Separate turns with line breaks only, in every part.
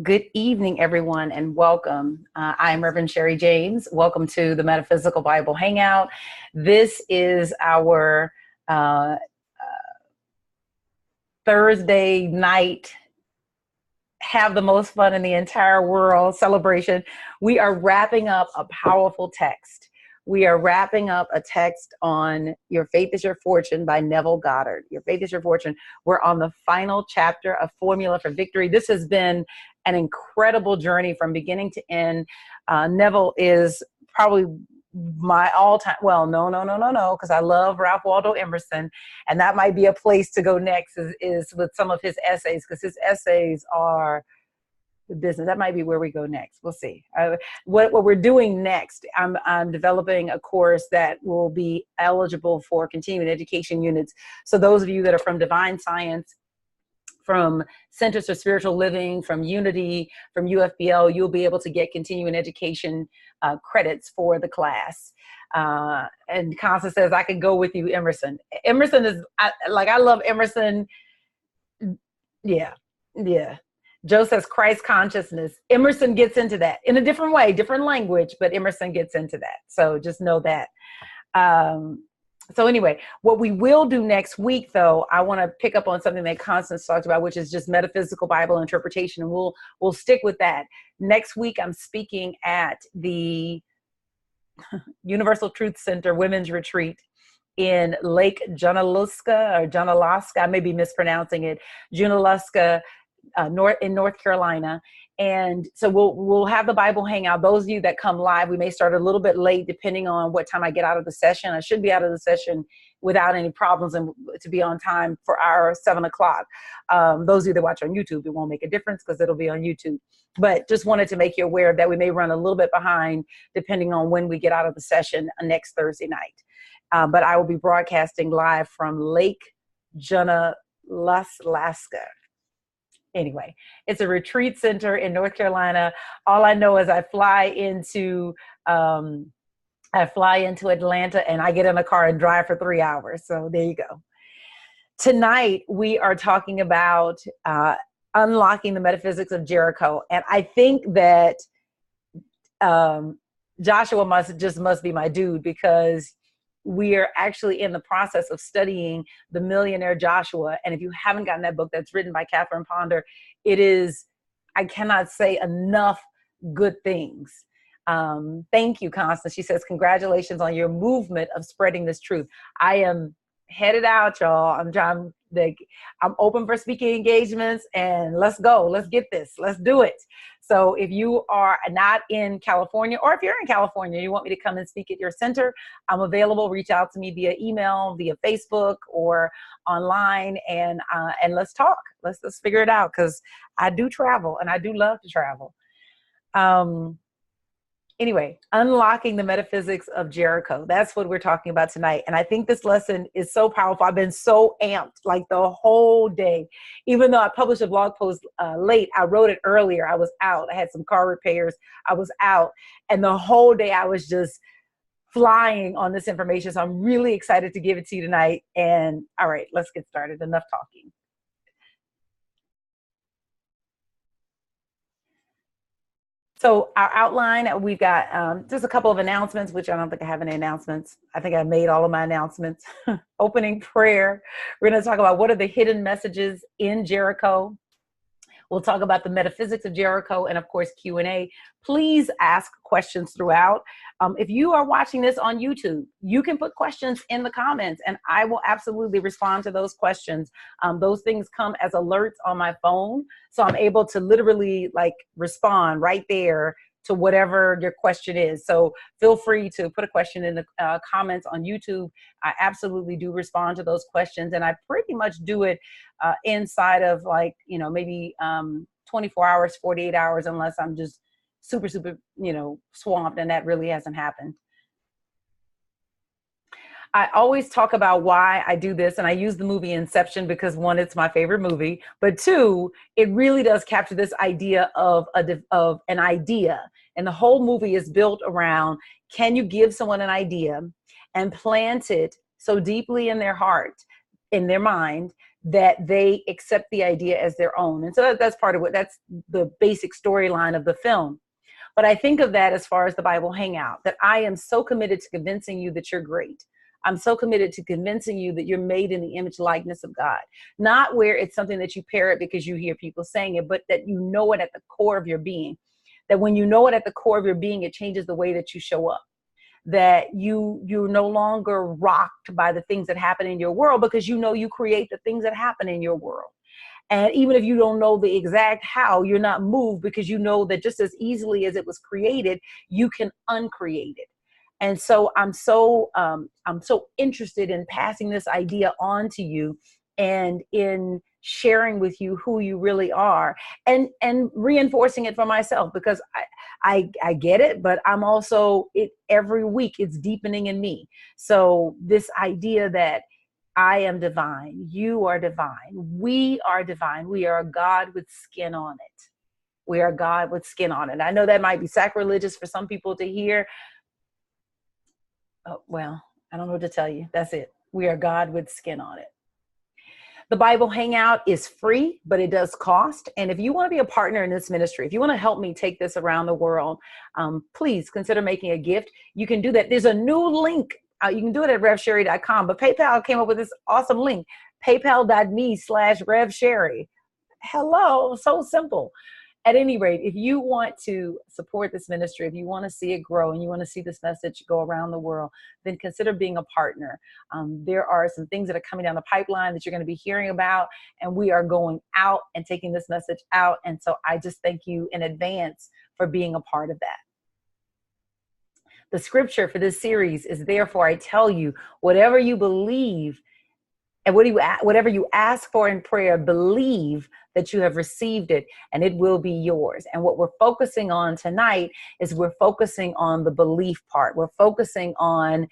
Good evening, everyone, and welcome. I am Reverend Sherry James. Welcome to the Metaphysical Bible Hangout. This is our Thursday night, have the most fun in the entire world celebration. We are wrapping up a powerful text. We are wrapping up a text on Your Faith is Your Fortune by Neville Goddard. Your Faith is Your Fortune. We're on the final chapter of Formula for Victory. This has been an incredible journey from beginning to end. Neville is probably my all-time, well, no, because I love Ralph Waldo Emerson, and that might be a place to go next is with some of his essays, because his essays are the business. That might be where we go next. We'll see. What we're doing next, I'm developing a course that will be eligible for continuing education units. So those of you that are from Divine Science, from Centers for Spiritual Living, from Unity, from UFBL, you'll be able to get continuing education credits for the class. And Constance says, I could go with you, Emerson. Emerson is, I love Emerson. Yeah. Joe says Christ consciousness. Emerson gets into that in a different way, different language, but Emerson gets into that. So just know that. So anyway, what we will do next week, though, I want to pick up on something that Constance talked about, which is just metaphysical Bible interpretation, and we'll stick with that. Next week, I'm speaking at the Universal Truth Center Women's Retreat in Lake Junaluska. I may be mispronouncing it, Junaluska, in North Carolina. And so we'll have the Bible Hangout. Those of you that come live, we may start a little bit late depending on what time I get out of the session. I should be out of the session without any problems and to be on time for our 7 o'clock. Those of you that watch on YouTube, it won't make a difference because it'll be on YouTube. But just wanted to make you aware that we may run a little bit behind depending on when we get out of the session next Thursday night. But I will be broadcasting live from Lake Junaluska. Anyway, it's a retreat center in North Carolina. All I know is I fly into Atlanta and I get in a car and drive for 3 hours. So there you go. Tonight, we are talking about unlocking the metaphysics of Jericho. And I think that Joshua must be my dude, because we are actually in the process of studying The Millionaire Joshua. And if you haven't gotten that book, that's written by Catherine Ponder, it is, I cannot say enough good things. Thank you, Constance. She says, congratulations on your movement of spreading this truth. I am headed out, y'all. I'm open for speaking engagements, and let's go. Let's get this. Let's do it. So if you are not in California, or if you're in California, you want me to come and speak at your center, I'm available. Reach out to me via email, via Facebook, or online, and let's talk. Let's figure it out, because I do travel and I do love to travel. Anyway, unlocking the metaphysics of Jericho. That's what we're talking about tonight. And I think this lesson is so powerful. I've been so amped like the whole day. Even though I published a blog post late, I wrote it earlier. I was out. I had some car repairs. I was out. And the whole day I was just flying on this information. So I'm really excited to give it to you tonight. And all right, let's get started. Enough talking. So our outline, we've got just a couple of announcements, which I don't think I have any announcements. I think I made all of my announcements. Opening prayer. We're going to talk about what are the hidden messages in Jericho. We'll talk about the metaphysics of Jericho, and of course, Q&A. Please ask questions throughout. If you are watching this on YouTube, you can put questions in the comments, and I will absolutely respond to those questions. Those things come as alerts on my phone, so I'm able to literally respond right there to whatever your question is. So feel free to put a question in the comments on YouTube. I absolutely do respond to those questions, and I pretty much do it inside of maybe 24 hours, 48 hours, unless I'm just super, swamped, and that really hasn't happened. I always talk about why I do this, and I use the movie Inception because, one, it's my favorite movie, but two, it really does capture this idea of an idea. And the whole movie is built around, can you give someone an idea and plant it so deeply in their heart, in their mind, that they accept the idea as their own. And so that's part of that's the basic storyline of the film. But I think of that as far as the Bible Hangout, that I am so committed to convincing you that you're great. I'm so committed to convincing you that you're made in the image likeness of God, not where it's something that you parrot because you hear people saying it, but that you know it at the core of your being, that when you know it at the core of your being, it changes the way that you show up, that you're no longer rocked by the things that happen in your world because you know you create the things that happen in your world. And even if you don't know the exact how, you're not moved because you know that just as easily as it was created, you can uncreate it. And so I'm so interested in passing this idea on to you and in sharing with you who you really are and reinforcing it for myself, because I get it, but I'm also, every week it's deepening in me. So this idea that I am divine, you are divine, we are divine, we are a God with skin on it. We are God with skin on it. I know that might be sacrilegious for some people to hear. Oh, well, I don't know what to tell you. That's it. We are God with skin on it. The Bible Hangout is free, but it does cost. And if you want to be a partner in this ministry, if you want to help me take this around the world, please consider making a gift. You can do that. There's a new link. You can do it at revsherry.com, but PayPal came up with this awesome link, paypal.me/revsherry. Hello, so simple. At any rate, if you want to support this ministry, if you want to see it grow and you want to see this message go around the world, then consider being a partner. There are some things that are coming down the pipeline that you're going to be hearing about, and we are going out and taking this message out. And so I just thank you in advance for being a part of that. The scripture for this series is, therefore, I tell you, whatever you believe and whatever you ask for in prayer, believe that you have received it and it will be yours. And what we're focusing on tonight is we're focusing on the belief part. We're focusing on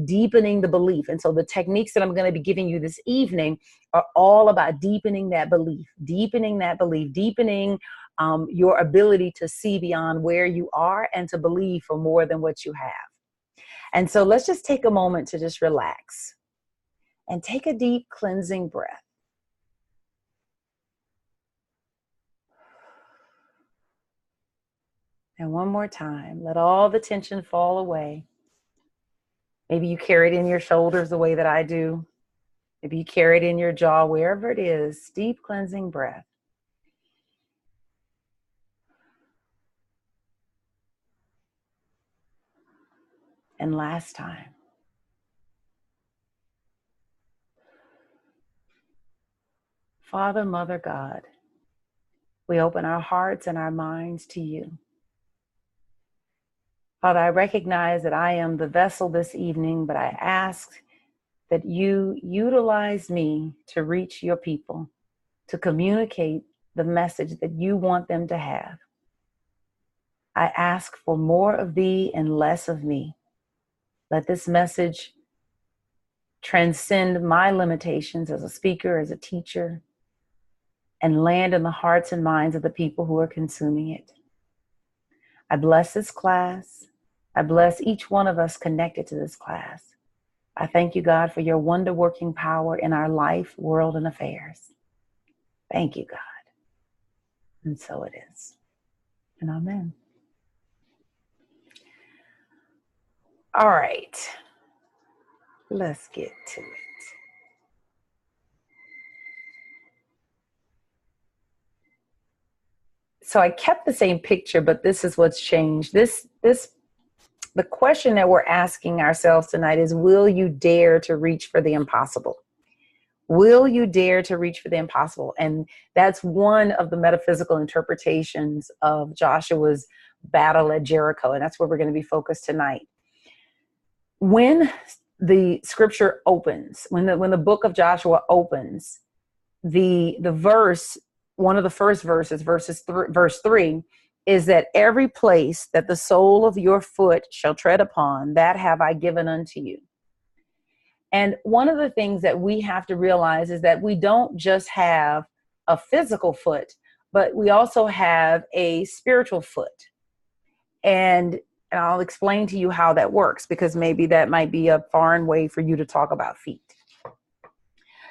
deepening the belief. And so the techniques that I'm going to be giving you this evening are all about deepening that belief, deepening your ability to see beyond where you are and to believe for more than what you have. And so let's just take a moment to just relax and take a deep cleansing breath. And one more time, let all the tension fall away. Maybe you carry it in your shoulders the way that I do. Maybe you carry it in your jaw, wherever it is. Deep cleansing breath. And last time. Father, Mother, God, we open our hearts and our minds to you. Father, I recognize that I am the vessel this evening, but I ask that you utilize me to reach your people, to communicate the message that you want them to have. I ask for more of thee and less of me. Let this message transcend my limitations as a speaker, as a teacher, and land in the hearts and minds of the people who are consuming it. I bless this class. I bless each one of us connected to this class. I thank you, God, for your wonder-working power in our life, world, and affairs. Thank you, God. And so it is. And amen. All right. Let's get to it. So I kept the same picture, but this is what's changed. The question that we're asking ourselves tonight is, will you dare to reach for the impossible? Will you dare to reach for the impossible? And that's one of the metaphysical interpretations of Joshua's battle at Jericho. And that's where we're going to be focused tonight. When the scripture opens, when the book of Joshua opens, the verse, one of the first verses, verse 3, is that every place that the sole of your foot shall tread upon, that have I given unto you. And one of the things that we have to realize is that we don't just have a physical foot, but we also have a spiritual foot. And I'll explain to you how that works, because maybe that might be a foreign way for you to talk about feet.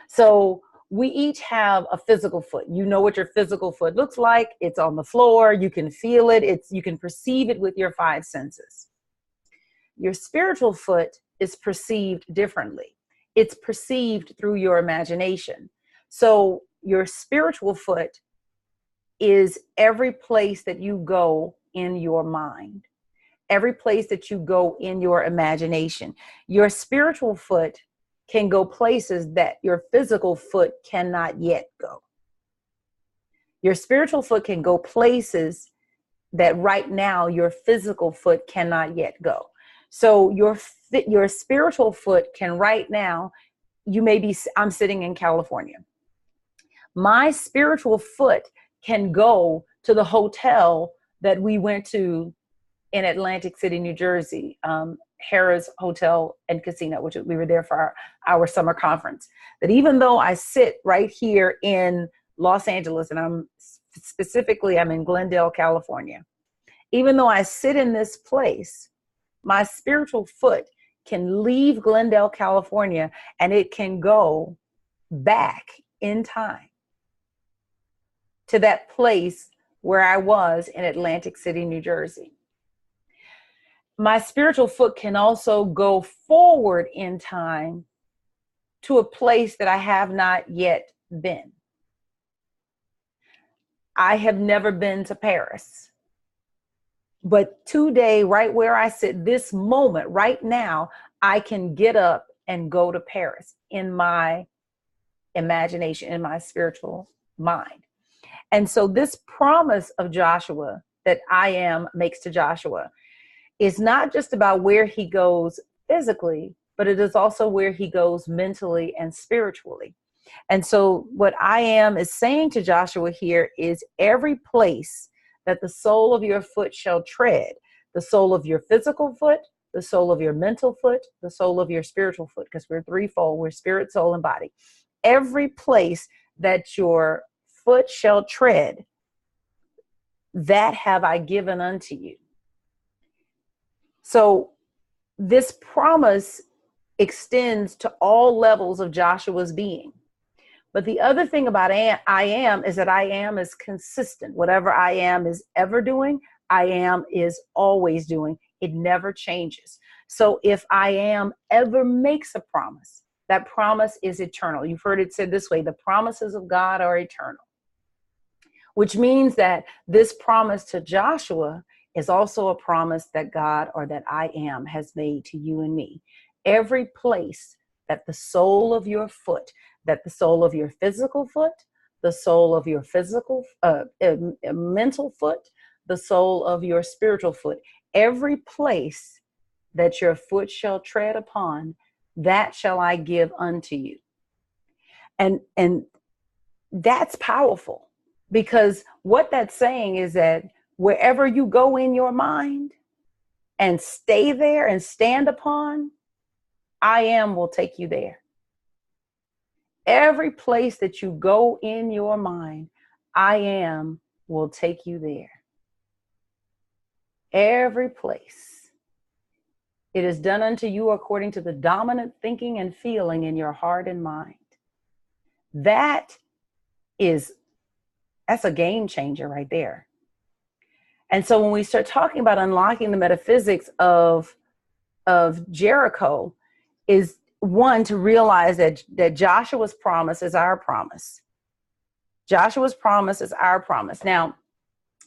So we each have a physical foot. You know what your physical foot looks like. It's on the floor. You can feel it. You can perceive it with your five senses. Your spiritual foot is perceived differently. It's perceived through your imagination. So your spiritual foot is every place that you go in your mind, every place that you go in your imagination. Your spiritual foot can go places that your physical foot cannot yet go. Your spiritual foot can go places that right now your physical foot cannot yet go. So your spiritual foot can right now, I'm sitting in California. My spiritual foot can go to the hotel that we went to in Atlantic City, New Jersey, Harrah's Hotel and Casino, which we were there for our summer conference. That even though I sit right here in Los Angeles, and I'm in Glendale, California, even though I sit in this place, my spiritual foot can leave Glendale, California, and it can go back in time to that place where I was in Atlantic City, New Jersey. My spiritual foot can also go forward in time to a place that I have not yet been. I have never been to Paris. But today, right where I sit, this moment, right now, I can get up and go to Paris in my imagination, in my spiritual mind. And so this promise of Joshua that I am makes to Joshua is not just about where he goes physically, but it is also where he goes mentally and spiritually. And so what I am is saying to Joshua here is every place that the sole of your foot shall tread, the sole of your physical foot, the sole of your mental foot, the sole of your spiritual foot, because we're threefold, we're spirit, soul, and body. Every place that your foot shall tread, that have I given unto you. So this promise extends to all levels of Joshua's being. But the other thing about I am is that I am is consistent. Whatever I am is ever doing, I am is always doing. It never changes. So if I am ever makes a promise, that promise is eternal. You've heard it said this way, the promises of God are eternal, which means that this promise to Joshua is also a promise that God, or that I am, has made to you and me. Every place that the sole of your foot, that the sole of your physical foot, the sole of your mental foot, the sole of your spiritual foot, every place that your foot shall tread upon, that shall I give unto you. And that's powerful, because what that's saying is that wherever you go in your mind and stay there and stand upon, I am will take you there. Every place that you go in your mind, I am will take you there. Every place. It is done unto you according to the dominant thinking and feeling in your heart and mind. That's a game changer right there. And so when we start talking about unlocking the metaphysics of Jericho, is one, to realize that Joshua's promise is our promise. Joshua's promise is our promise. Now,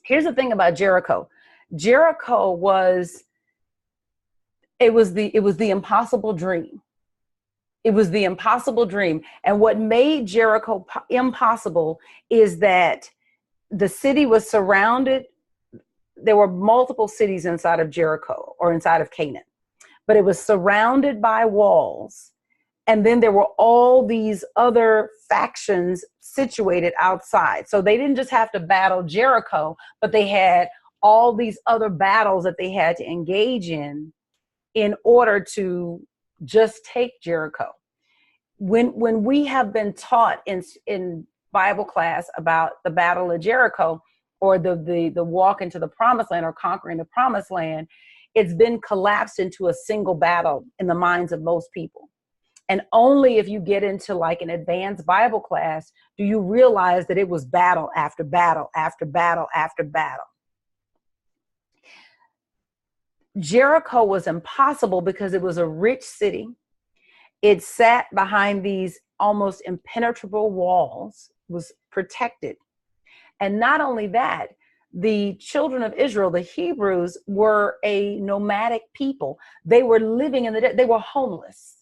here's the thing about Jericho. Jericho was the impossible dream. It was the impossible dream. And what made Jericho impossible is that the city was surrounded. There were multiple cities inside of Jericho, or inside of Canaan, but it was surrounded by walls. And then there were all these other factions situated outside. So they didn't just have to battle Jericho, but they had all these other battles that they had to engage in order to just take Jericho. When we have been taught in Bible class about the Battle of Jericho, or the walk into the promised land, or conquering the promised land, it's been collapsed into a single battle in the minds of most people. And only if you get into like an advanced Bible class do you realize that it was battle after battle after battle after battle. Jericho was impossible because it was a rich city. It sat behind these almost impenetrable walls, was protected. And not only that, the children of Israel, the Hebrews, were a nomadic people. They were living in they were homeless.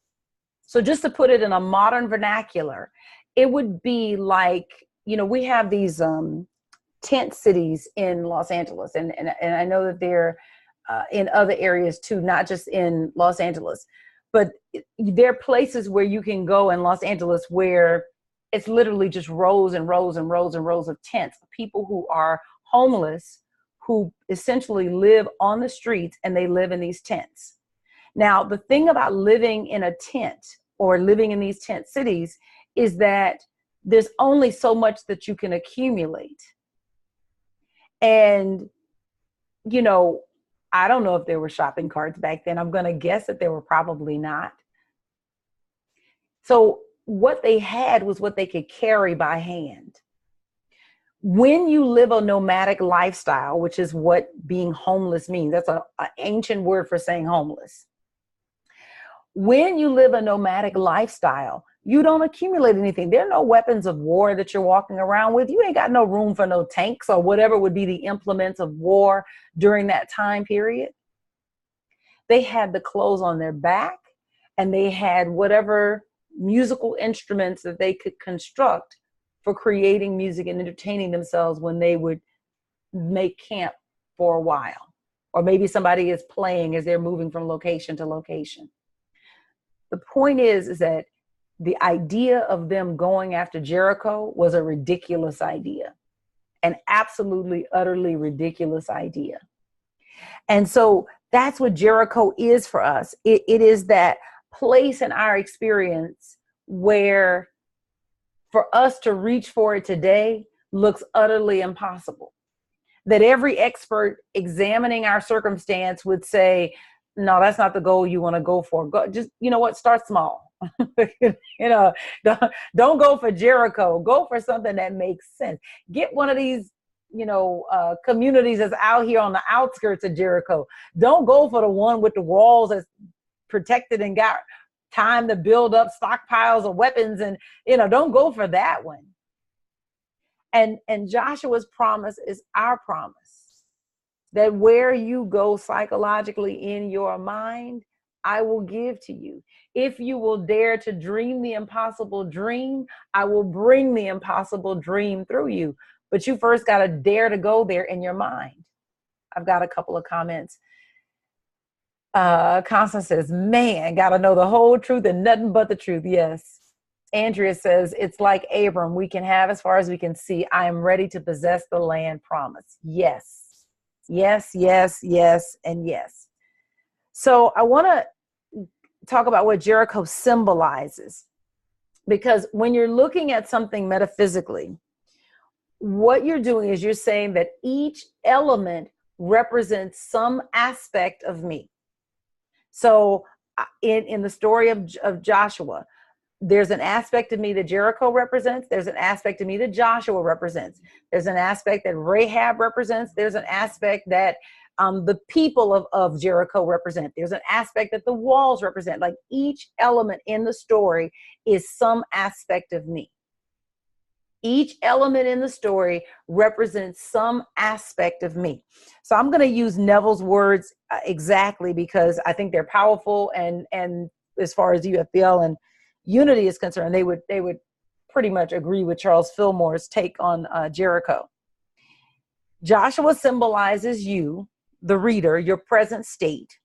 So just to put it in a modern vernacular, it would be like, we have these tent cities in Los Angeles. And I know that they're in other areas too, not just in Los Angeles. But there are places where you can go in Los Angeles where it's literally just rows and rows and rows and rows of tents, people who are homeless, who essentially live on the streets, and they live in these tents. Now, the thing about living in a tent or living in these tent cities is that there's only so much that you can accumulate. And, I don't know if there were shopping carts back then. I'm going to guess that there were probably not. So what they had was what they could carry by hand. When you live a nomadic lifestyle, which is what being homeless means, that's an ancient word for saying homeless. When you live a nomadic lifestyle, you don't accumulate anything. There are no weapons of war that you're walking around with. You ain't got no room for no tanks or whatever would be the implements of war during that time period. They had the clothes on their back, and they had whatever musical instruments that they could construct for creating music and entertaining themselves when they would make camp for a while. Or maybe somebody is playing as they're moving from location to location. The point is that the idea of them going after Jericho was a ridiculous idea, an absolutely, utterly ridiculous idea. And so that's what Jericho is for us. It is that place in our experience where for us to reach for it today looks utterly impossible. That every expert examining our circumstance would say, no, that's not the goal you want to go for. Go, just, start small. Don't go for Jericho. Go for something that makes sense. Get one of these, communities that's out here on the outskirts of Jericho. Don't go for the one with the walls that's protected and got time to build up stockpiles of weapons. And, don't go for that one. And Joshua's promise is our promise. That where you go psychologically in your mind, I will give to you. If you will dare to dream the impossible dream, I will bring the impossible dream through you. But you first got to dare to go there in your mind. I've got a couple of comments. Constance says, man, got to know the whole truth and nothing but the truth. Yes. Andrea says, it's like Abram. We can have as far as we can see. I am ready to possess the land promised. Yes. Yes, yes, yes, and yes. So I want to talk about what Jericho symbolizes, because when you're looking at something metaphysically, what you're doing is you're saying that each element represents some aspect of me. So in the story of Joshua, there's an aspect of me that Jericho represents. There's an aspect of me that Joshua represents. There's an aspect that Rahab represents. There's an aspect that the people of Jericho represent. There's an aspect that the walls represent. Like each element in the story is some aspect of me. Each element in the story represents some aspect of me. So I'm going to use Neville's words exactly because I think they're powerful. And as far as UFL and unity is concerned, they would pretty much agree with Charles Fillmore's take on Jericho. Joshua symbolizes you, the reader, your present state.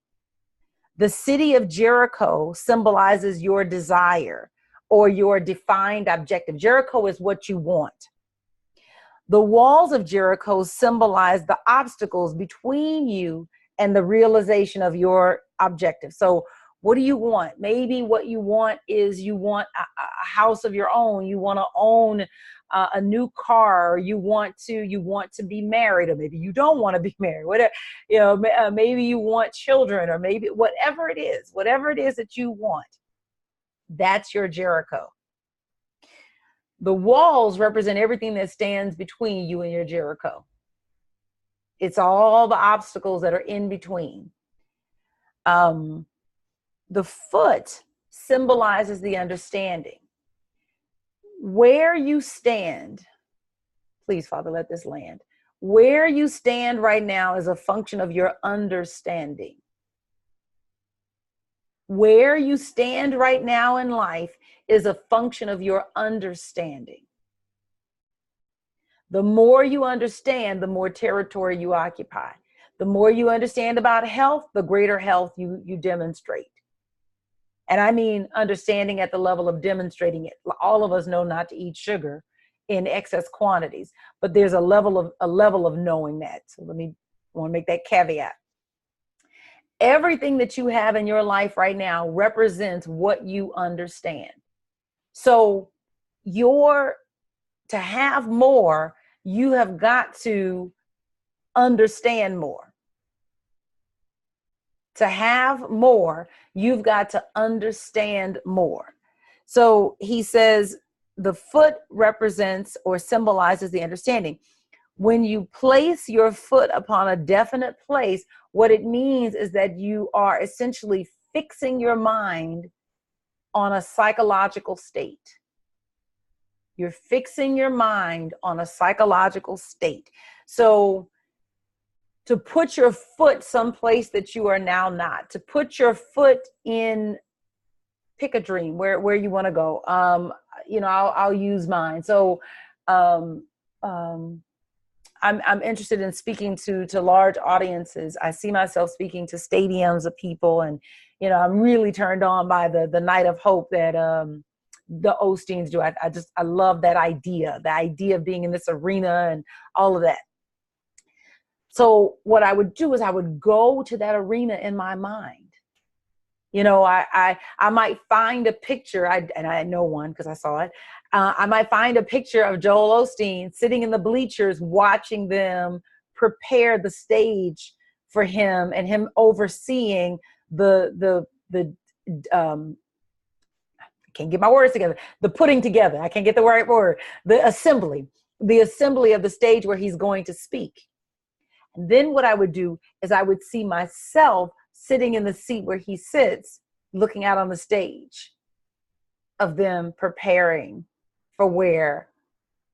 The city of Jericho symbolizes your desire or your defined objective. Jericho is what you want. The walls of Jericho symbolize the obstacles between you and the realization of your objective. So what do you want? Maybe what you want is you want a house of your own. You want to own a new car. Or you want to be married, or maybe you don't want to be married. Whatever, maybe you want children, or maybe whatever it is that you want. That's your Jericho. The walls represent everything that stands between you and your Jericho. It's all the obstacles that are in between. The foot symbolizes the understanding. Where you stand, please, Father, let this land. Where you stand right now is a function of your understanding. Where you stand right now in life is a function of your understanding. The more you understand, the more territory you occupy. The more you understand about health, the greater health you demonstrate. And I mean understanding at the level of demonstrating it. All of us know not to eat sugar in excess quantities, but there's a level of knowing that. So I want to make that caveat. Everything that you have in your life right now represents what you understand. So to have more, you have got to understand more. To have more, you've got to understand more. So he says the foot represents or symbolizes the understanding. When you place your foot upon a definite place, what it means is that you are essentially fixing your mind on a psychological state. You're fixing your mind on a psychological state. So to put your foot someplace that you are now not, to put your foot in, pick a dream where you want to go. I'll use mine. So I'm interested in speaking to large audiences. I see myself speaking to stadiums of people, and I'm really turned on by the night of hope that the Osteens do. I love that idea, the idea of being in this arena and all of that. So what I would do is I would go to that arena in my mind. I might find a picture, and I know one because I saw it. I might find a picture of Joel Osteen sitting in the bleachers, watching them prepare the stage for him, and him overseeing the I can't get my words together. The putting together. I can't get the right word. The assembly of the stage where he's going to speak. And then what I would do is I would see myself sitting in the seat where he sits, looking out on the stage of them preparing for where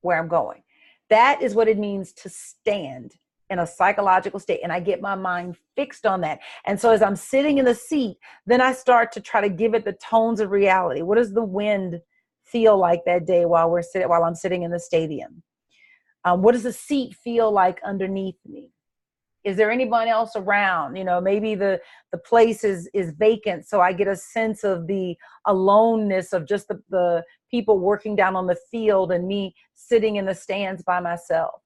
I'm going. That is what it means to stand in a psychological state. And I get my mind fixed on that. And so as I'm sitting in the seat, then I start to try to give it the tones of reality. What does the wind feel like that day while I'm sitting in the stadium? What does the seat feel like underneath me? Is there anyone else around? Maybe the place is vacant. So I get a sense of the aloneness of just the people working down on the field and me sitting in the stands by myself.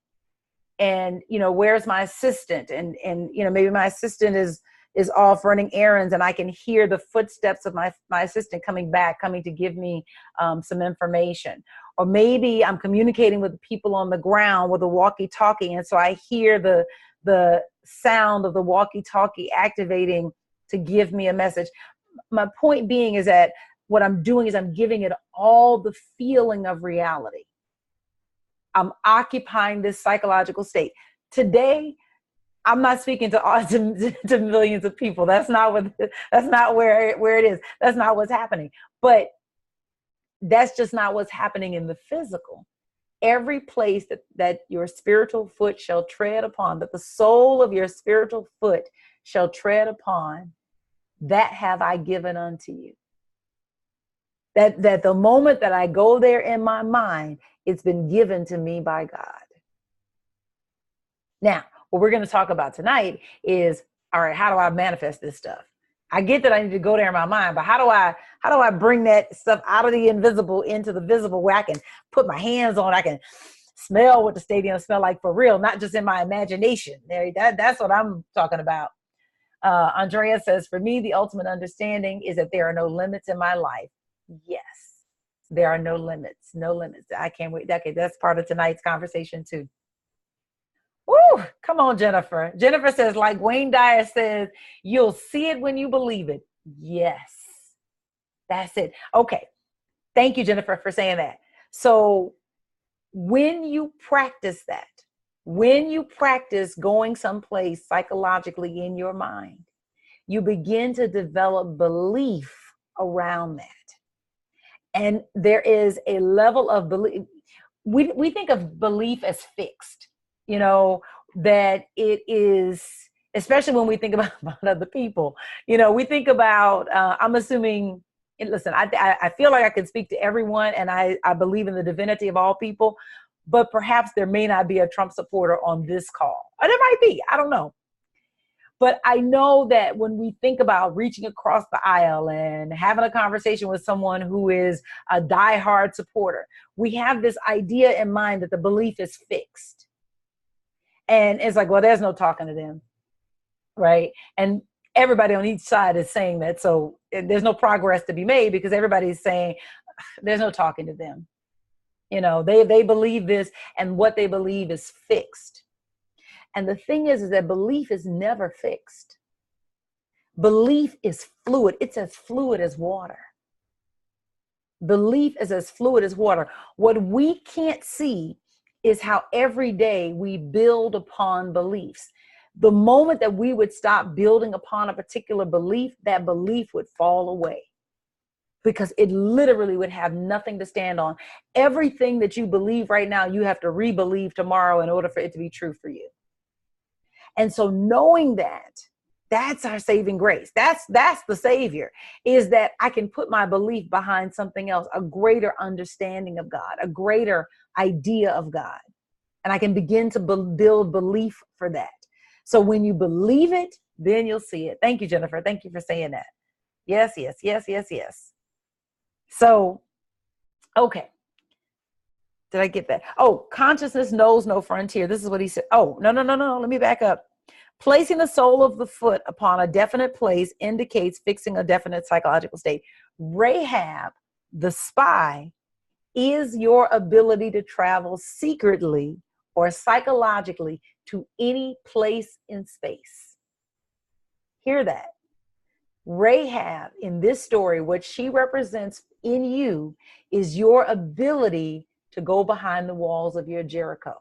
And, where's my assistant? And maybe my assistant is off running errands, and I can hear the footsteps of my assistant coming to give me some information. Or maybe I'm communicating with people on the ground with a walkie-talkie. And so I hear the sound of the walkie-talkie activating to give me a message. My point being is that what I'm doing is I'm giving it all the feeling of reality. I'm occupying this psychological state. Today, I'm not speaking to millions of people. That's not where it is. That's not what's happening. But that's just not what's happening in the physical. Every place that your spiritual foot shall tread upon, that the sole of your spiritual foot shall tread upon, that have I given unto you. That the moment that I go there in my mind, it's been given to me by God. Now, what we're going to talk about tonight is, all right, how do I manifest this stuff? I get that I need to go there in my mind, but how do I bring that stuff out of the invisible into the visible, where I can put my hands on, I can smell what the stadium smell like for real, not just in my imagination. That's what I'm talking about. Andrea says, for me, the ultimate understanding is that there are no limits in my life. Yes, there are no limits, no limits. I can't wait. Okay, that's part of tonight's conversation too. Woo! Come on, Jennifer. Jennifer says, like Wayne Dyer says, you'll see it when you believe it. Yes. That's it. Okay. Thank you, Jennifer, for saying that. So when you practice that, when you practice going someplace psychologically in your mind, you begin to develop belief around that. And there is a level of belief. We think of belief as fixed, you know, that it is, especially when we think about other people, you know, we think about, I'm assuming, and listen, I feel like I can speak to everyone, and I believe in the divinity of all people, but perhaps there may not be a Trump supporter on this call. Or there might be, I don't know. But I know that when we think about reaching across the aisle and having a conversation with someone who is a diehard supporter, we have this idea in mind that the belief is fixed. And it's like, well, there's no talking to them, right? And everybody on each side is saying that. So there's no progress to be made because everybody's saying there's no talking to them. You know, they believe this, and what they believe is fixed. And the thing is that belief is never fixed. Belief is fluid. It's as fluid as water. Belief is as fluid as water. What we can't see is how every day we build upon beliefs. The moment that we would stop building upon a particular belief, that belief would fall away because it literally would have nothing to stand on. Everything that you believe right now, you have to re-believe tomorrow in order for it to be true for you. And so knowing that, that's our saving grace. That's the savior, is that I can put my belief behind something else, a greater understanding of God, a greater idea of God. And I can begin to build belief for that. So when you believe it, then you'll see it. Thank you, Jennifer. Thank you for saying that. Yes, yes, yes, yes, yes. So, okay. Did I get that? Oh, consciousness knows no frontier. This is what he said. Oh, no. Let me back up. Placing the sole of the foot upon a definite place indicates fixing a definite psychological state. Rahab, the spy, is your ability to travel secretly or psychologically to any place in space. Hear that. Rahab, in this story, what she represents in you is your ability to go behind the walls of your Jericho.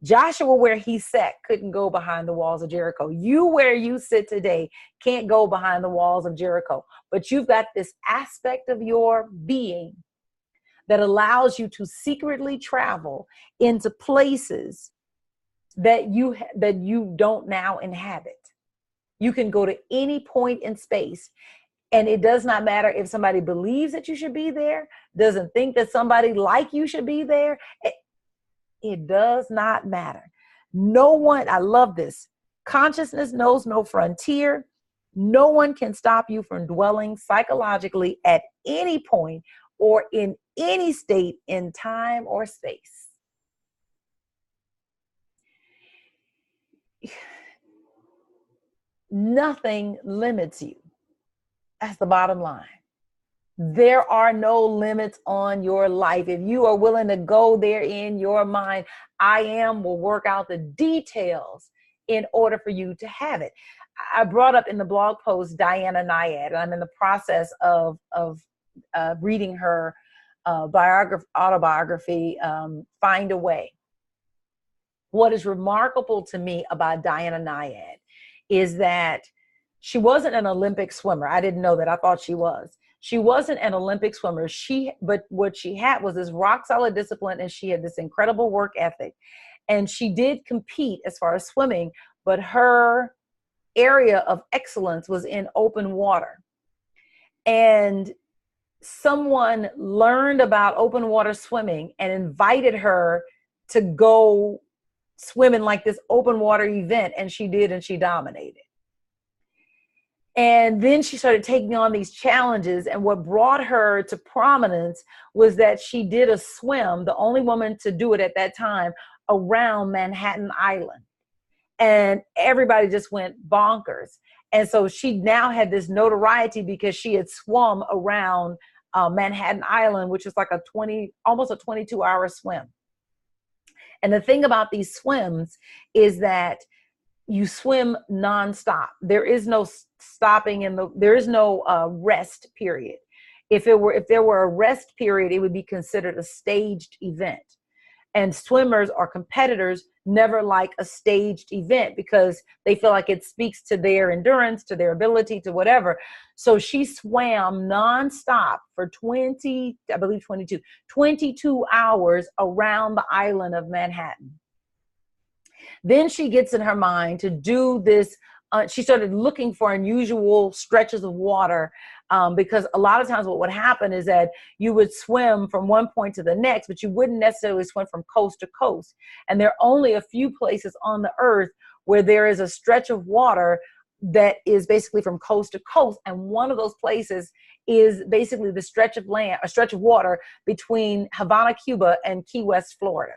Joshua, where he sat, couldn't go behind the walls of Jericho. You, where you sit today, can't go behind the walls of Jericho. But you've got this aspect of your being that allows you to secretly travel into places that you don't now inhabit. You can go to any point in space, and it does not matter if somebody believes that you should be there, doesn't think that somebody like you should be there. It does not matter. No one, I love this. Consciousness knows no frontier. No one can stop you from dwelling psychologically at any point or in any state in time or space. Nothing limits you. That's the bottom line. There are no limits on your life. If you are willing to go there in your mind, I am will work out the details in order for you to have it. I brought up in the blog post Diana Nyad, and I'm in the process of reading her autobiography, Find a Way. What is remarkable to me about Diana Nyad is that she wasn't an Olympic swimmer. I didn't know that. I thought she was. She wasn't an Olympic swimmer. But what she had was this rock solid discipline, and she had this incredible work ethic. And she did compete as far as swimming, but her area of excellence was in open water. And someone learned about open water swimming and invited her to go swim in like this open water event. And she did, and she dominated. And then she started taking on these challenges. And what brought her to prominence was that she did a swim, the only woman to do it at that time, around Manhattan Island. And everybody just went bonkers. And so she now had this notoriety because she had swum around Manhattan Island, which is like almost a 22-hour swim. And the thing about these swims is that you swim nonstop. There is no stopping there is no rest period. If there were a rest period, it would be considered a staged event. And swimmers or competitors never like a staged event because they feel like it speaks to their endurance, to their ability, to whatever. So she swam nonstop for 22 hours around the island of Manhattan. Then she gets in her mind to do this. She started looking for unusual stretches of water because a lot of times what would happen is that you would swim from one point to the next, but you wouldn't necessarily swim from coast to coast. And there are only a few places on the earth where there is a stretch of water that is basically from coast to coast. And one of those places is basically the stretch of land, a stretch of water between Havana, Cuba and Key West, Florida.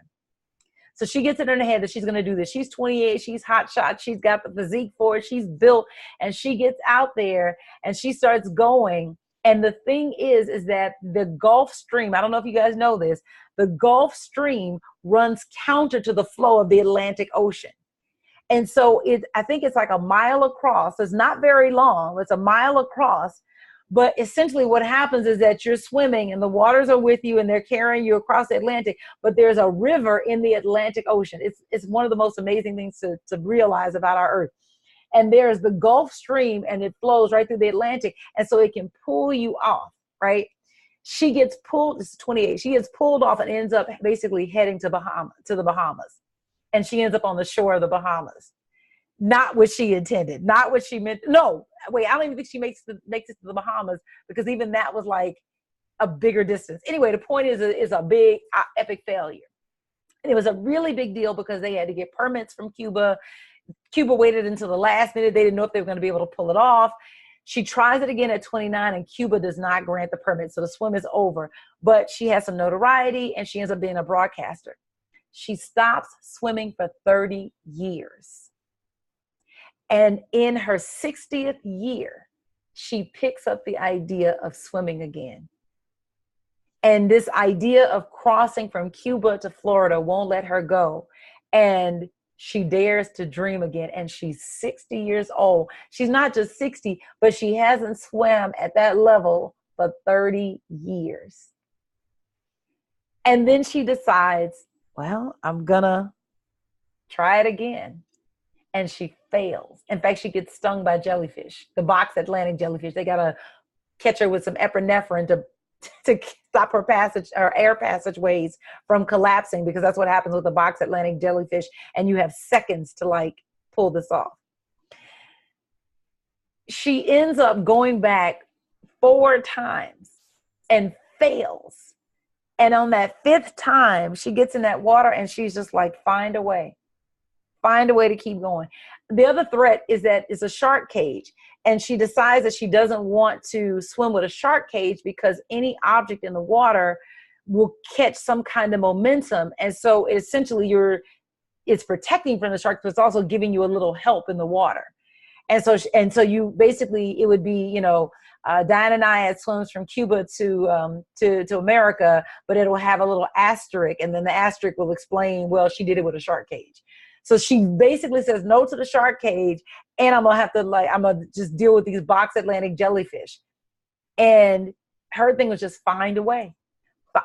So she gets it in her head that she's going to do this. She's 28. She's hot shot. She's got the physique for it. She's built, and she gets out there and she starts going. And the thing is that the Gulf Stream, I don't know if you guys know this, the Gulf Stream runs counter to the flow of the Atlantic Ocean. And so I think it's like a mile across. It's not very long. It's a mile across. But essentially what happens is that you're swimming and the waters are with you and they're carrying you across the Atlantic, but there's a river in the Atlantic Ocean. It's one of the most amazing things to realize about our Earth. And there's the Gulf Stream and it flows right through the Atlantic. And so it can pull you off, right? She gets pulled, this is 28, she gets pulled off and ends up basically heading to the Bahamas. And she ends up on the shore of the Bahamas. Not what she intended, not what she meant. No, wait, I don't even think she makes it to the Bahamas because even that was like a bigger distance. Anyway, the point is a big epic failure. And it was a really big deal because they had to get permits from Cuba. Cuba waited until the last minute. They didn't know if they were going to be able to pull it off. She tries it again at 29 and Cuba does not grant the permit. So the swim is over, but she has some notoriety and she ends up being a broadcaster. She stops swimming for 30 years. And in her 60th year, she picks up the idea of swimming again. And this idea of crossing from Cuba to Florida won't let her go. And she dares to dream again. And she's 60 years old. She's not just 60, but she hasn't swam at that level for 30 years. And then she decides, well, I'm gonna try it again. And she fails. In fact, she gets stung by jellyfish, the box Atlantic jellyfish. They got to catch her with some epinephrine to stop her passage or air passageways from collapsing, because that's what happens with the box Atlantic jellyfish. And you have seconds to like pull this off. She ends up going back 4 times and fails. And on that 5th time, she gets in that water and she's just like, find a way to keep going. The other threat is that it's a shark cage. And she decides that she doesn't want to swim with a shark cage because any object in the water will catch some kind of momentum. And so essentially it's protecting from the shark, but it's also giving you a little help in the water. And so you basically, it would be, Diana Nyad swims from Cuba to America, but it'll have a little asterisk. And then the asterisk will explain, well, she did it with a shark cage. So she basically says no to the shark cage, and I'm gonna just deal with these box Atlantic jellyfish. And her thing was just find a way to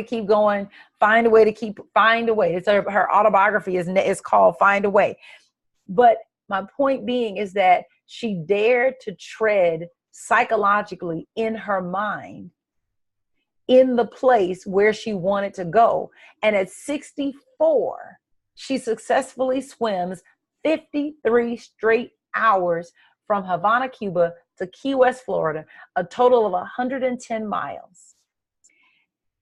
keep going, find a way. It's her autobiography is called Find a Way. But my point being is that she dared to tread psychologically in her mind in the place where she wanted to go. And at 64, she successfully swims 53 straight hours from Havana, Cuba to Key West, Florida, a total of 110 miles.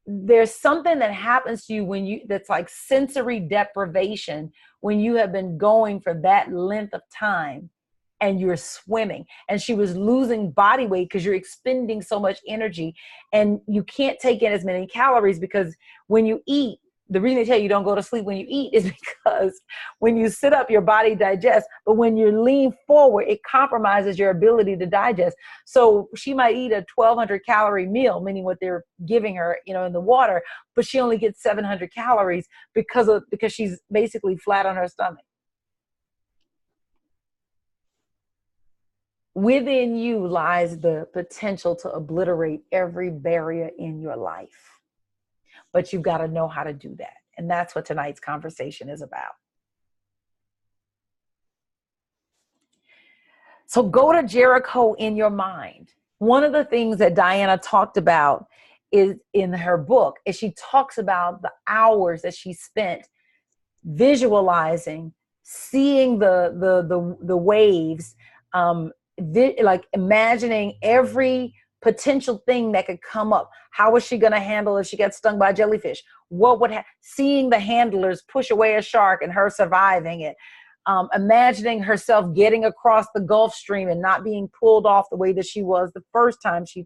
There's something that happens to you that's like sensory deprivation when you have been going for that length of time and you're swimming. And she was losing body weight because you're expending so much energy and you can't take in as many calories, because when you eat, the reason they tell you don't go to sleep when you eat is because when you sit up, your body digests, but when you lean forward, it compromises your ability to digest. So she might eat a 1,200 calorie meal, meaning what they're giving her, in the water, but she only gets 700 calories because she's basically flat on her stomach. Within you lies the potential to obliterate every barrier in your life. But you've got to know how to do that. And that's what tonight's conversation is about. So go to Jericho in your mind. One of the things that Diana talked about is in her book is she talks about the hours that she spent visualizing, seeing the waves, like imagining every potential thing that could come up. How was she going to handle if she got stung by a jellyfish? What would seeing the handlers push away a shark and her surviving it. Imagining herself getting across the Gulf Stream and not being pulled off the way that she was the first time she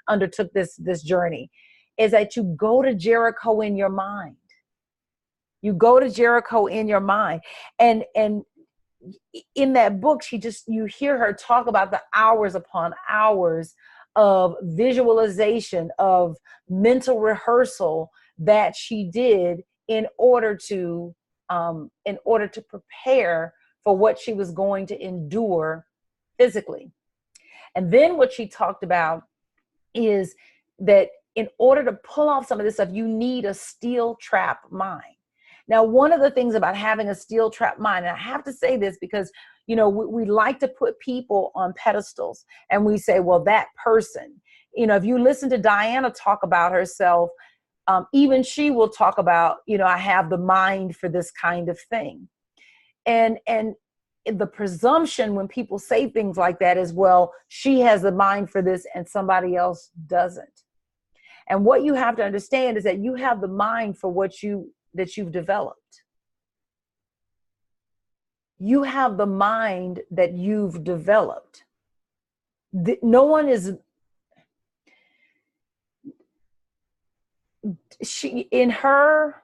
undertook this journey, is that you go to Jericho in your mind. You go to Jericho in your mind. And in that book, you hear her talk about the hours upon hours of visualization, of mental rehearsal that she did in order to prepare for what she was going to endure physically. And then what she talked about is that in order to pull off some of this stuff, you need a steel trap mind. Now, one of the things about having a steel trap mind, and I have to say this because, you know, we like to put people on pedestals and we say, well, that person, you know, if you listen to Diana talk about herself, even she will talk about, you know, I have the mind for this kind of thing. And the presumption when people say things like that is, well, she has the mind for this and somebody else doesn't. And what you have to understand is that you have the mind for that you've developed. You have the mind that you've developed. No one is, in her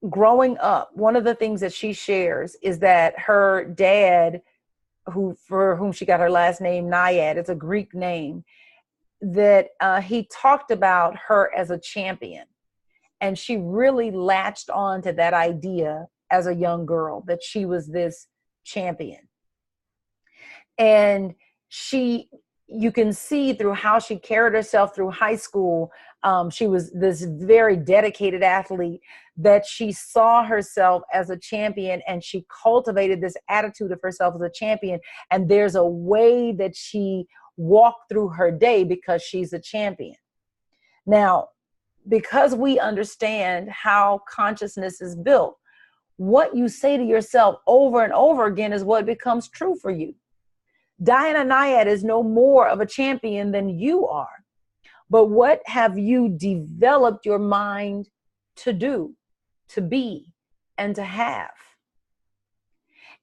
growing up, one of the things that she shares is that her dad, for whom she got her last name, Nyad, it's a Greek name, that he talked about her as a champion. And she really latched on to that idea as a young girl, that she was this champion. And you can see through how she carried herself through high school. She was this very dedicated athlete, that she saw herself as a champion and she cultivated this attitude of herself as a champion. And there's a way that she walked through her day because she's a champion. Now, because we understand how consciousness is built, what you say to yourself over and over again is what becomes true for you. Diana Nyad is no more of a champion than you are. But what have you developed your mind to do, to be, and to have?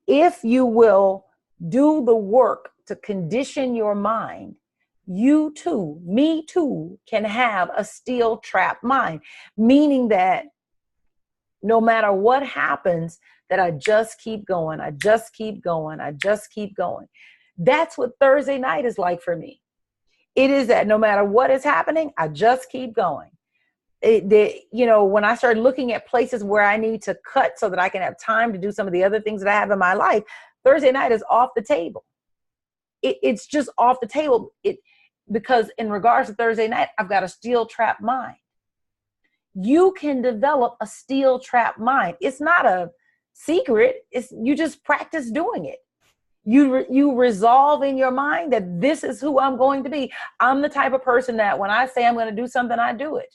If you will do the work to condition your mind, you too, me too, can have a steel trap mind, meaning that no matter what happens, that I just keep going, I just keep going, I just keep going. That's what Thursday night is like for me. It is that no matter what is happening, I just keep going. You know, when I started looking at places where I need to cut so that I can have time to do some of the other things that I have in my life, Thursday night is off the table. It's just off the table. Because in regards to Thursday night, I've got a steel trap mind. You can develop a steel trap mind. It's not a secret. You just practice doing it. You resolve in your mind that this is who I'm going to be. I'm the type of person that when I say I'm going to do something, I do it.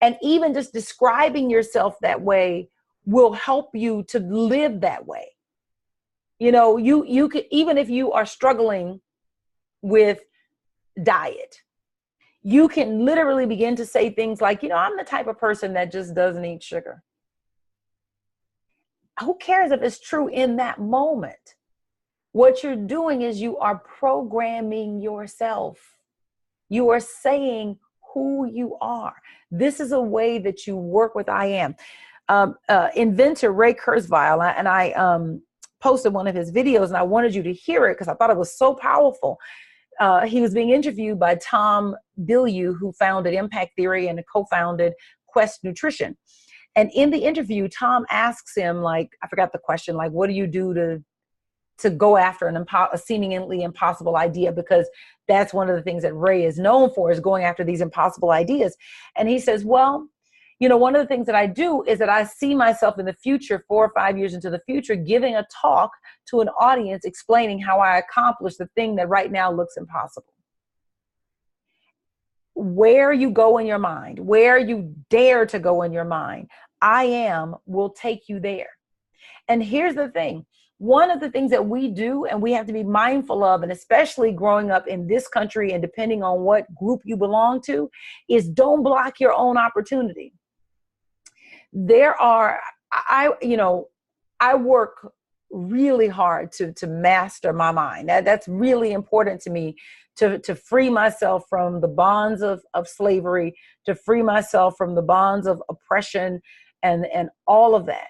And even just describing yourself that way will help you to live that way. You know, you could, even if you are struggling with diet, you can literally begin to say things like, you know, I'm the type of person that just doesn't eat sugar. Who cares if it's true in that moment? What you're doing is you are programming yourself. You are saying who you are. This is a way that you work with I am. Inventor Ray Kurzweil, and I posted one of his videos and I wanted you to hear it because I thought it was so powerful. He was being interviewed by Tom Bilyeu, who founded Impact Theory and co-founded Quest Nutrition. And in the interview, Tom asks him, like, I forgot the question, like, what do you do to to go after a seemingly impossible idea, because that's one of the things that Ray is known for, is going after these impossible ideas. And he says, well, you know, one of the things that I do is that I see myself in the future, 4 or 5 years into the future, giving a talk to an audience explaining how I accomplished the thing that right now looks impossible. Where you go in your mind, where you dare to go in your mind, I am will take you there. And here's the thing. One of the things that we do, and we have to be mindful of, and especially growing up in this country and depending on what group you belong to, is don't block your own opportunity. I work really hard to master my mind. That's really important to me, to free myself from the bonds of slavery, to free myself from the bonds of oppression and all of that.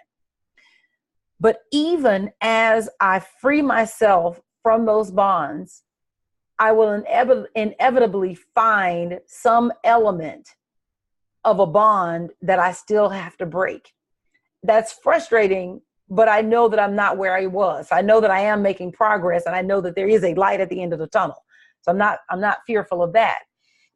But even as I free myself from those bonds, I will inevitably find some element of a bond that I still have to break. That's frustrating, but I know that I'm not where I was. I know that I am making progress, and I know that there is a light at the end of the tunnel. So I'm not fearful of that.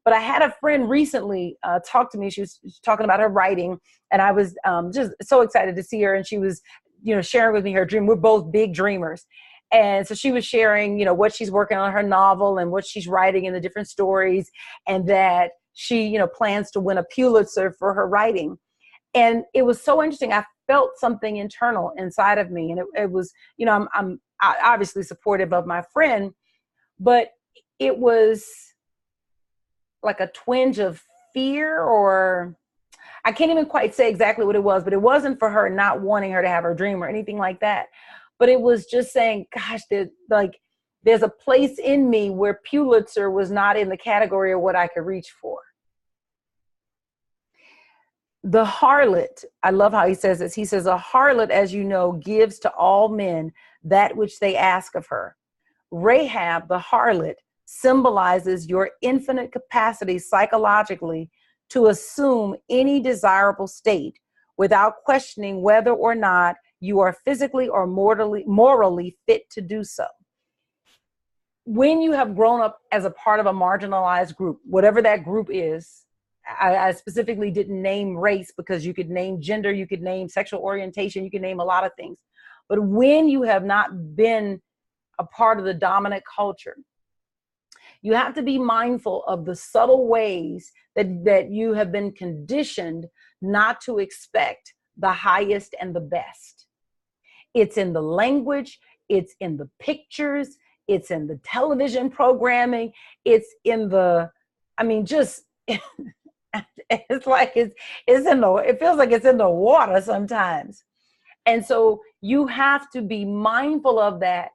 But I had a friend recently talk to me. She was talking about her writing, and I was just so excited to see her. And she was, you know, sharing with me her dream. We're both big dreamers. And so she was sharing, you know, what she's working on, her novel, and what she's writing in the different stories, and that she, you know, plans to win a Pulitzer for her writing. And it was so interesting. I felt something internal inside of me. And it was, you know, I'm obviously supportive of my friend, but it was like a twinge of fear, or I can't even quite say exactly what it was, but it wasn't for her not wanting her to have her dream or anything like that. But it was just saying, gosh, there's a place in me where Pulitzer was not in the category of what I could reach for. The harlot, I love how he says this. He says, a harlot, as you know, gives to all men that which they ask of her. Rahab, the harlot, symbolizes your infinite capacity psychologically to assume any desirable state without questioning whether or not you are physically or morally fit to do so. When you have grown up as a part of a marginalized group, whatever that group is, I specifically didn't name race because you could name gender, you could name sexual orientation, you could name a lot of things. But when you have not been a part of the dominant culture, you have to be mindful of the subtle ways that you have been conditioned not to expect the highest and the best. It's in the language, it's in the pictures, it's in the television programming, it's in the, I mean, just, it's like it feels like it's in the water sometimes. And so you have to be mindful of that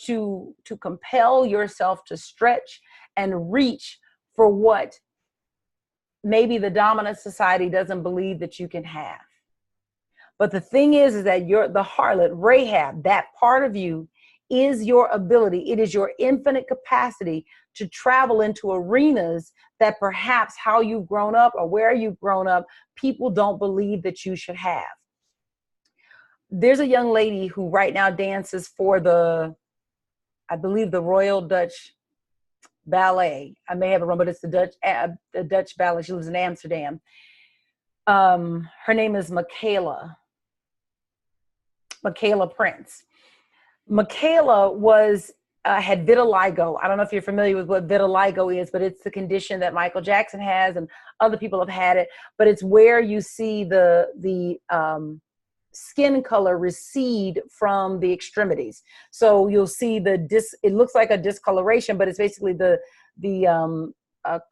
to compel yourself to stretch and reach for what maybe the dominant society doesn't believe that you can have. But the thing is that the harlot, Rahab, that part of you is your ability. It is your infinite capacity to travel into arenas that perhaps how you've grown up or where you've grown up, people don't believe that you should have. There's a young lady who right now dances for I believe the Royal Dutch Ballet. I may have it wrong, but it's the Dutch Ballet. She lives in Amsterdam. Her name is Michaela Prince. Michaela had vitiligo. I don't know if you're familiar with what vitiligo is, but it's the condition that Michael Jackson has and other people have had it. But it's where you see the skin color recede from the extremities. So you'll see it looks like a discoloration, but it's basically the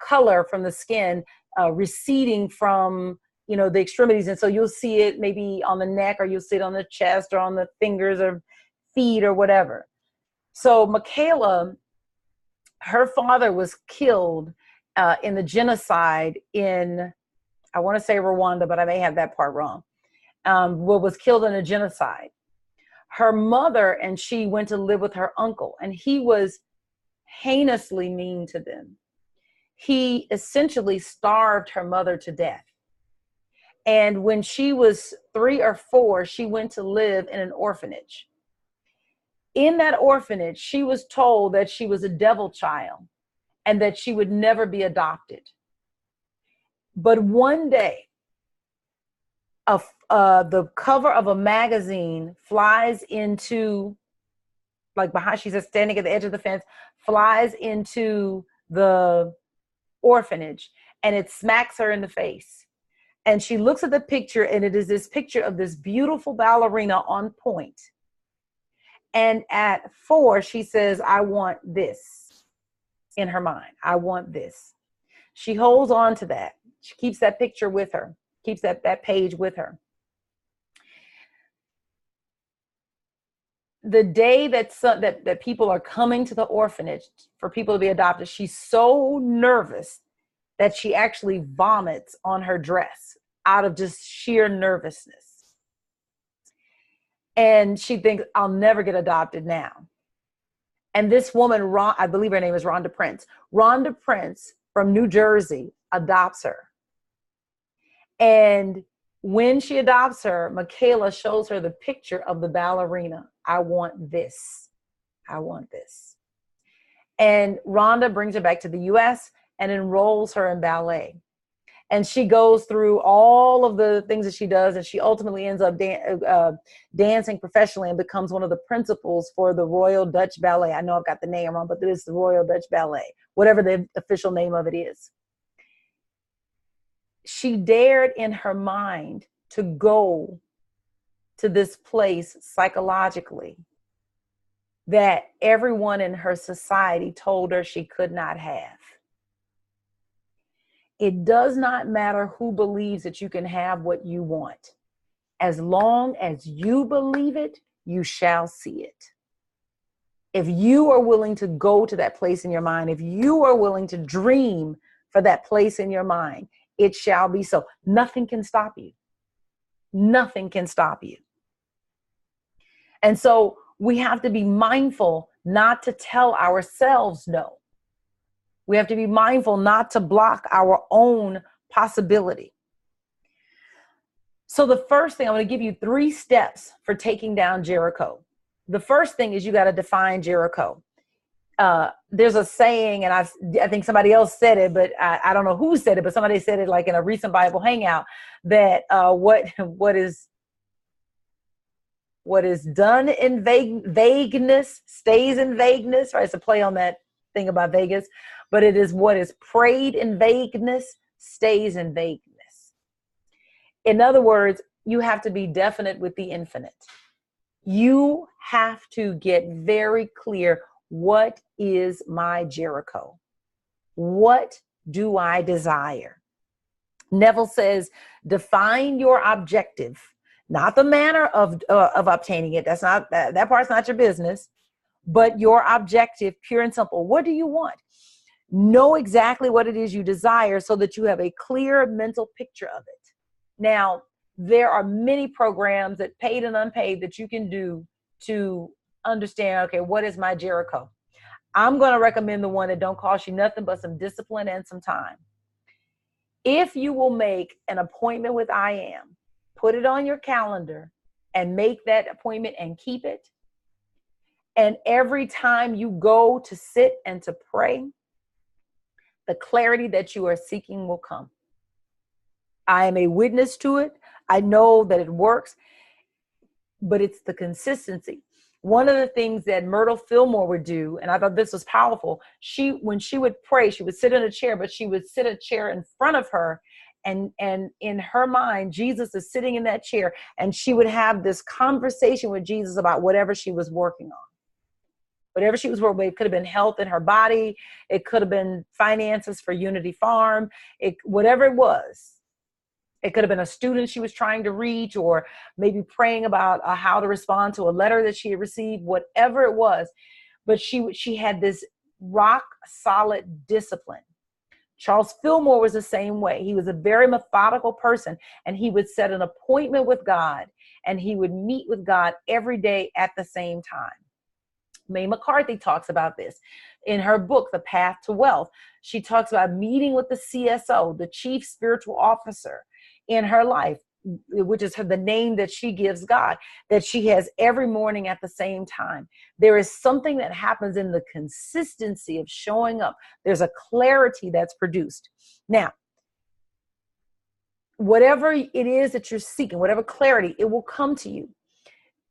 color from the skin receding from, you know, the extremities. And so you'll see it maybe on the neck, or you'll see it on the chest or on the fingers or feet or whatever. So Michaela, her father was killed in the genocide in, I want to say Rwanda, but I may have that part wrong. Was killed in a genocide. Her mother and she went to live with her uncle, and he was heinously mean to them. He essentially starved her mother to death. And when she was 3 or 4, she went to live in an orphanage. In that orphanage, she was told that she was a devil child and that she would never be adopted. But one day, the cover of a magazine flies into, like behind, she's standing at the edge of the fence, flies into the orphanage, and it smacks her in the face. And she looks at the picture, and it is this picture of this beautiful ballerina on point. And at 4, she says, I want this, in her mind. I want this. She holds on to that. She keeps that picture with her, keeps that page with her. The day that people are coming to the orphanage for people to be adopted, she's so nervous that she actually vomits on her dress out of just sheer nervousness. And she thinks, I'll never get adopted now. And this woman, I believe her name is Rhonda Prince. Rhonda Prince from New Jersey adopts her. And when she adopts her, Michaela shows her the picture of the ballerina. I want this. I want this. And Rhonda brings her back to the US and enrolls her in ballet. And she goes through all of the things that she does, and she ultimately ends up dancing professionally and becomes one of the principals for the Royal Dutch Ballet. I know I've got the name wrong, but it's the Royal Dutch Ballet, whatever the official name of it is. She dared in her mind to go to this place psychologically that everyone in her society told her she could not have. It does not matter who believes that you can have what you want. As long as you believe it, you shall see it. If you are willing to go to that place in your mind, if you are willing to dream for that place in your mind, it shall be so. Nothing can stop you. Nothing can stop you. And so we have to be mindful not to tell ourselves no. We have to be mindful not to block our own possibility. So the first thing, I'm going to give you 3 steps for taking down Jericho. The first thing is you got to define Jericho. There's a saying, and I think somebody else said it, but I don't know who said it, but somebody said it like in a recent Bible Hangout, that what is done in vagueness stays in vagueness, right? It's a play on that thing about Vegas, but it is what is prayed in vagueness stays in vagueness. In other words, you have to be definite with the infinite. You have to get very clear. What is my Jericho? What do I desire? Neville says, define your objective, not the manner of obtaining it. That's not, that part's not your business, but your objective, pure and simple. What do you want? Know exactly what it is you desire so that you have a clear mental picture of it. Now, there are many programs that paid and unpaid that you can do to understand, okay, what is my Jericho? I'm going to recommend the one that don't cost you nothing but some discipline and some time. If you will make an appointment with I Am, put it on your calendar and make that appointment and keep it. And every time you go to sit and to pray, the clarity that you are seeking will come. I am a witness to it. I know that it works, but it's the consistency. One of the things that Myrtle Fillmore would do, and I thought this was powerful, when she would pray, she would sit in a chair, but she would sit a chair in front of her, and in her mind, Jesus is sitting in that chair, and she would have this conversation with Jesus about whatever she was working on. Whatever she was working with, it could have been health in her body, it could have been finances for Unity Farm, whatever it was. It could have been a student she was trying to reach, or maybe praying about how to respond to a letter that she had received, whatever it was. But she had this rock solid discipline. Charles Fillmore was the same way. He was a very methodical person, and he would set an appointment with God, and he would meet with God every day at the same time. Mae McCarthy talks about this in her book, The Path to Wealth. She talks about meeting with the CSO, the chief spiritual officer in her life, which is the name that she gives God, that she has every morning at the same time. There is something that happens in the consistency of showing up. There's a clarity that's produced. Now, whatever it is that you're seeking, whatever clarity, it will come to you.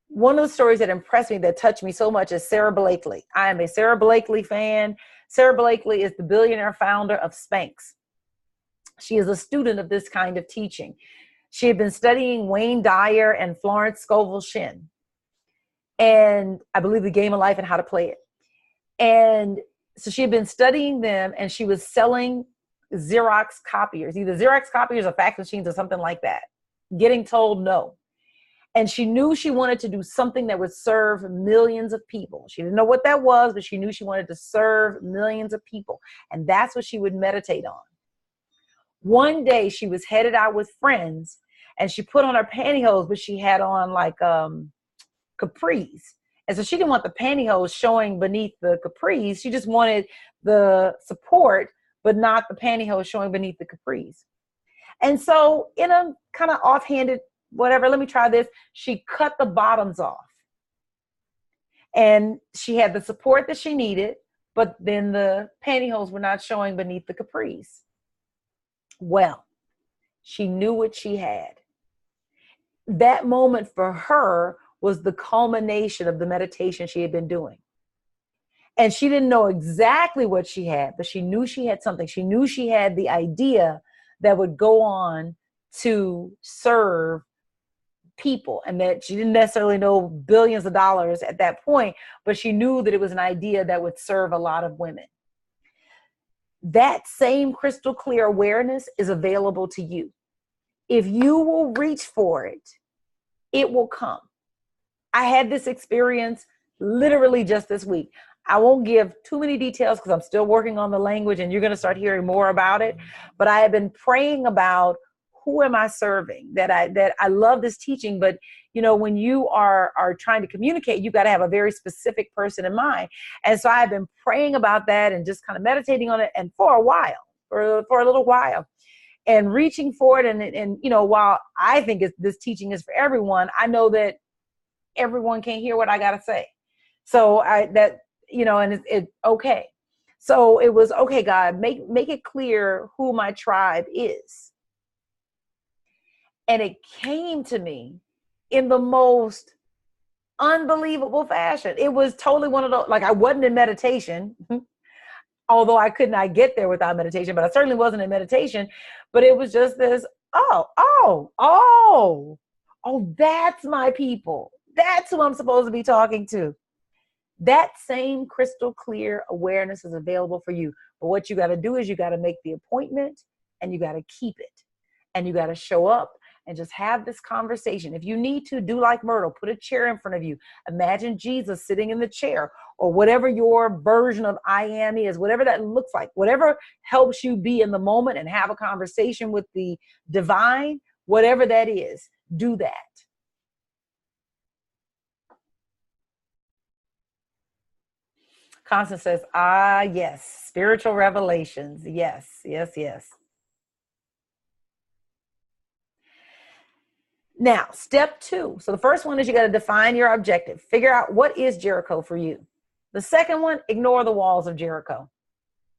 One of the stories that impressed me, that touched me so much, is Sarah Blakely. I am a Sarah Blakely fan. Sarah Blakely is the billionaire founder of Spanx. She is a student of this kind of teaching. She had been studying Wayne Dyer and Florence Scovel Shinn, and I believe The Game of Life and How to Play It. And so she had been studying them, and she was selling Xerox copiers, either Xerox copiers or fax machines or something like that, getting told no. And she knew she wanted to do something that would serve millions of people. She didn't know what that was, but she knew she wanted to serve millions of people. And that's what she would meditate on. One day she was headed out with friends, and she put on her pantyhose, but she had on like capris. And so she didn't want the pantyhose showing beneath the capris. She just wanted the support, but not the pantyhose showing beneath the capris. And so in a kind of offhanded, whatever, let me try this, she cut the bottoms off. And she had the support that she needed, but then the pantyhose were not showing beneath the capris. Well, she knew what she had. That moment for her was the culmination of the meditation she had been doing. And she didn't know exactly what she had, but she knew she had something. She knew she had the idea that would go on to serve people, and that she didn't necessarily know billions of dollars at that point, but she knew that it was an idea that would serve a lot of women. That same crystal clear awareness is available to you. If you will reach for it, it will come. I had this experience literally just this week. I won't give too many details because I'm still working on the language, and you're going to start hearing more about it. But I have been praying about, who am I serving? That I love this teaching, but you know, when you are trying to communicate, you got to have a very specific person in mind. And so I've been praying about that and just kind of meditating on it, and for a little while, and reaching for it. And you know, while I think this teaching is for everyone, I know that everyone can't hear what I got to say. So it's okay. So it was, okay, God, make it clear who my tribe is. And it came to me in the most unbelievable fashion. It was totally one of those, like, I wasn't in meditation, although I could not get there without meditation, but I certainly wasn't in meditation. But it was just this, oh, that's my people. That's who I'm supposed to be talking to. That same crystal clear awareness is available for you. But what you got to do is you got to make the appointment, and you got to keep it, and you got to show up and just have this conversation. If you need to, do like Myrtle, put a chair in front of you. Imagine Jesus sitting in the chair, or whatever your version of I am is, whatever that looks like, whatever helps you be in the moment and have a conversation with the divine, whatever that is, do that. Constance says, yes, spiritual revelations. Yes. Now, step 2. So the first one is you got to define your objective. Figure out, what is Jericho for you. The second one, ignore the walls of Jericho.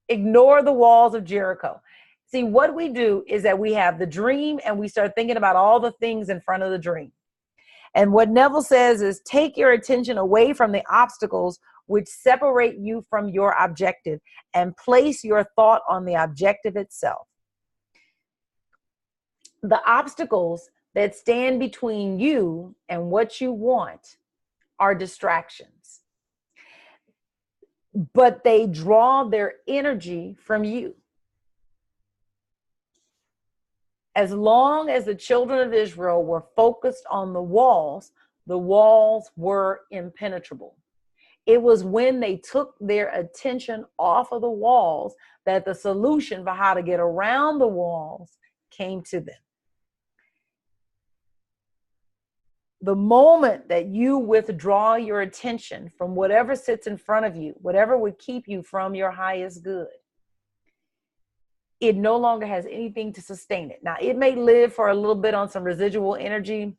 Ignore the walls of Jericho. See, what we do is that we have the dream, and we start thinking about all the things in front of the dream. And what Neville says is, take your attention away from the obstacles which separate you from your objective, and place your thought on the objective itself. The obstacles that stand between you and what you want are distractions, but they draw their energy from you. As long as the children of Israel were focused on the walls were impenetrable. It was when they took their attention off of the walls that the solution for how to get around the walls came to them. The moment that you withdraw your attention from whatever sits in front of you, whatever would keep you from your highest good, it no longer has anything to sustain it. Now, it may live for a little bit on some residual energy,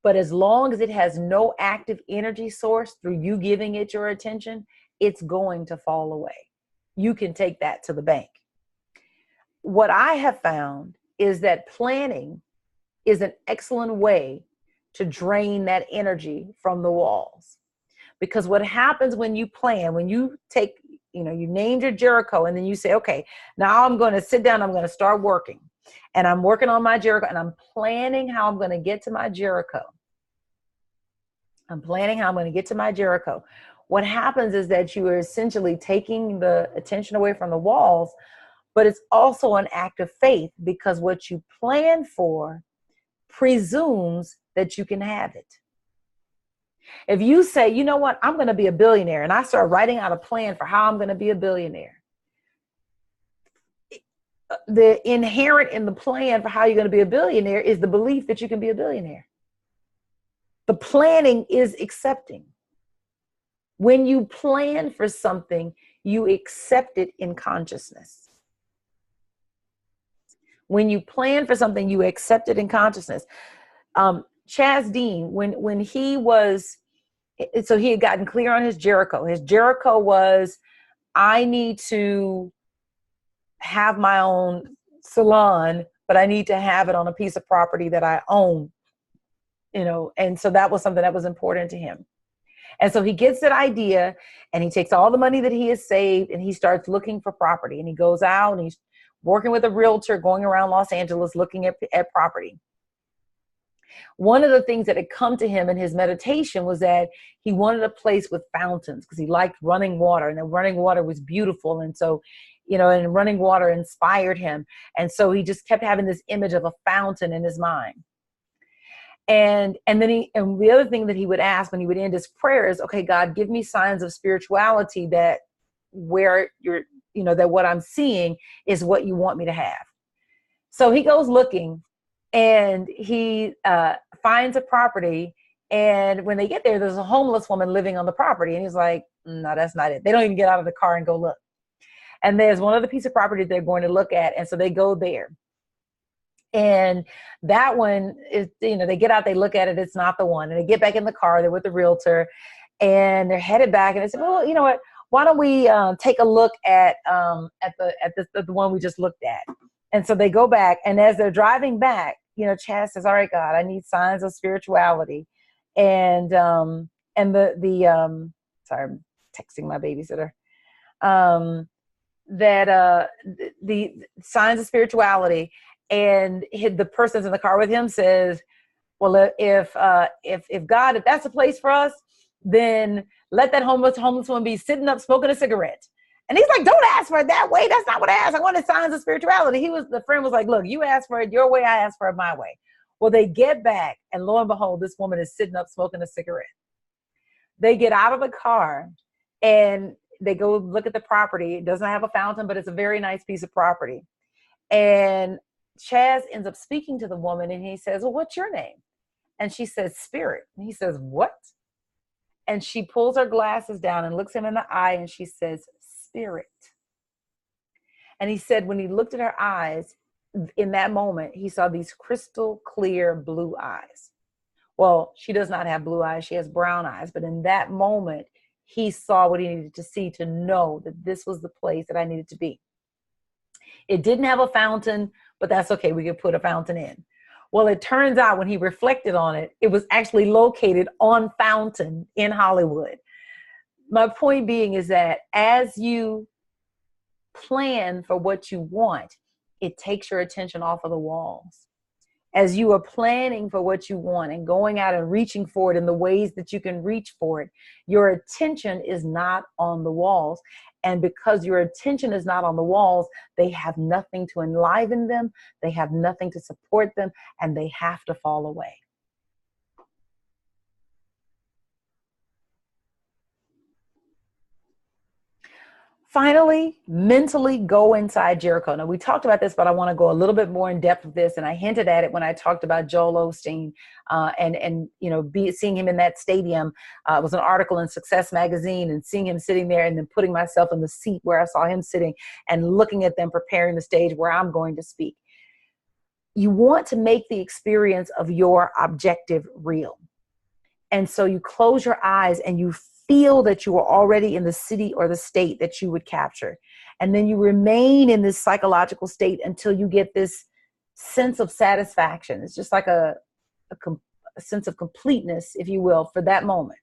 but as long as it has no active energy source through you giving it your attention, it's going to fall away. You can take that to the bank. What I have found is that planning is an excellent way to drain that energy from the walls. Because what happens when you plan, when you take, you named your Jericho, and then you say, okay, now I'm going to sit down, I'm going to start working. And I'm working on my Jericho, and I'm planning how I'm going to get to my Jericho. What happens is that you are essentially taking the attention away from the walls, but it's also an act of faith, because what you plan for presumes that you can have it. If you say, you know what, I'm going to be a billionaire, and I start writing out a plan for how I'm going to be a billionaire, the inherent in the plan for how you're going to be a billionaire is the belief that you can be a billionaire. The planning is accepting. When you plan for something, you accept it in consciousness. When you plan for something, you accept it in consciousness. Chaz Dean, when he was, so he had gotten clear on his Jericho. His Jericho was, I need to have my own salon, but I need to have it on a piece of property that I own, and so that was something that was important to him. And so he gets that idea, and he takes all the money that he has saved, and he starts looking for property, and he goes out and he's working with a realtor, going around Los Angeles, looking at property. One of the things that had come to him in his meditation was that he wanted a place with fountains, because he liked running water, and the running water was beautiful. And so, and running water inspired him. And so he just kept having this image of a fountain in his mind. And then the other thing that he would ask when he would end his prayer is, okay, God, give me signs of spirituality that where that what I'm seeing is what you want me to have. So he goes looking, and he finds a property. And when they get there, there's a homeless woman living on the property. And he's like, no, that's not it. They don't even get out of the car and go look. And there's one other piece of property they're going to look at. And so they go there. And that one is, they get out, they look at it, it's not the one. And they get back in the car, they're with the realtor, and they're headed back. And they say, well, you know what, why don't we take a look at the one we just looked at? And so they go back, and as they're driving back, Chaz says, all right, God, I need signs of spirituality. And sorry, I'm texting my babysitter. The signs of spirituality. And the person's in the car with him says, well, if God, if that's a place for us, then let that homeless woman be sitting up smoking a cigarette. And he's like, don't ask for it that way. That's not what I asked. I wanted signs of spirituality. The friend was like, look, you asked for it your way, I asked for it my way. Well, they get back, and lo and behold, this woman is sitting up smoking a cigarette. They get out of the car, and they go look at the property. It doesn't have a fountain, but it's a very nice piece of property. And Chaz ends up speaking to the woman, and he says, well, what's your name? And she says, Spirit. And he says, what? And she pulls her glasses down and looks him in the eye, and she says, Spirit. And he said when he looked at her eyes, in that moment, he saw these crystal clear blue eyes. Well, she does not have blue eyes. She has brown eyes. But in that moment, he saw what he needed to see to know that this was the place that I needed to be. It didn't have a fountain, but that's okay. We could put a fountain in. Well, it turns out when he reflected on it, it was actually located on Fountain in Hollywood. My point being is that as you plan for what you want, it takes your attention off of the walls. As you are planning for what you want and going out and reaching for it in the ways that you can reach for it, your attention is not on the walls. And because your attention is not on the walls, they have nothing to enliven them, they have nothing to support them, and they have to fall away. Finally, mentally go inside Jericho. Now, we talked about this, but I want to go a little bit more in depth with this. And I hinted at it when I talked about Joel Osteen and seeing him in that stadium. It was an article in Success Magazine, and seeing him sitting there and then putting myself in the seat where I saw him sitting and looking at them preparing the stage where I'm going to speak. You want to make the experience of your objective real. And so you close your eyes and you feel that you are already in the city or the state that you would capture. And then you remain in this psychological state until you get this sense of satisfaction. It's just like a sense of completeness, if you will, for that moment.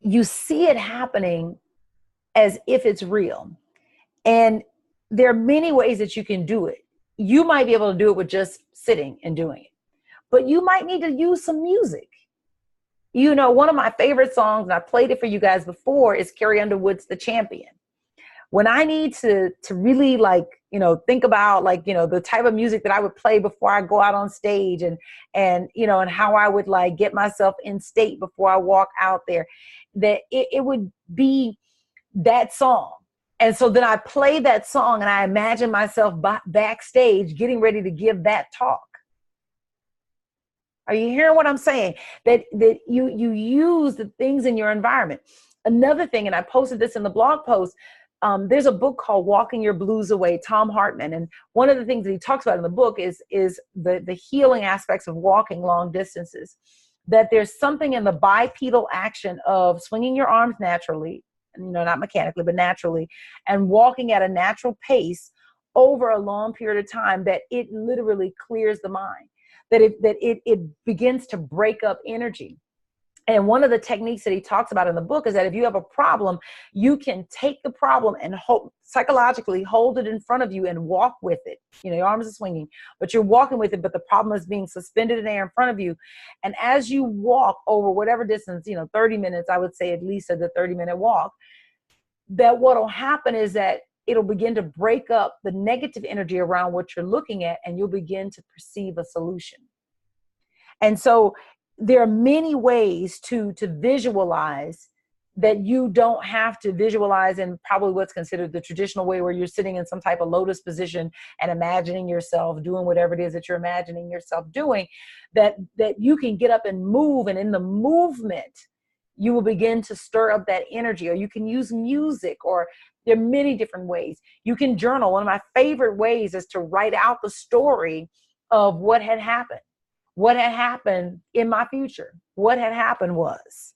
You see it happening as if it's real. And there are many ways that you can do it. You might be able to do it with just sitting and doing it, but you might need to use some music. One of my favorite songs, and I played it for you guys before, is Carrie Underwood's The Champion. When I need to really think about the type of music that I would play before I go out on stage and how I would get myself in state before I walk out there, that it would be that song. And so then I play that song and I imagine myself backstage getting ready to give that talk. Are you hearing what I'm saying? That you use the things in your environment. Another thing, and I posted this in the blog post, there's a book called Walking Your Blues Away, Tom Hartman. And one of the things that he talks about in the book is the healing aspects of walking long distances. That there's something in the bipedal action of swinging your arms naturally, not mechanically, but naturally, and walking at a natural pace over a long period of time, that it literally clears the mind. That it begins to break up energy. And one of the techniques that he talks about in the book is that if you have a problem, you can take the problem and psychologically hold it in front of you and walk with it. Your arms are swinging, but you're walking with it, but the problem is being suspended in air in front of you. And as you walk over whatever distance, 30 minutes, I would say at least a 30-minute walk, that what'll happen is that it'll begin to break up the negative energy around what you're looking at, and you'll begin to perceive a solution. And so there are many ways to visualize that you don't have to visualize in probably what's considered the traditional way, where you're sitting in some type of lotus position and imagining yourself doing whatever it is that you're imagining yourself doing, that you can get up and move. And in the movement, you will begin to stir up that energy, or you can use music, or there are many different ways. You can journal. One of my favorite ways is to write out the story of what had happened in my future. What had happened was.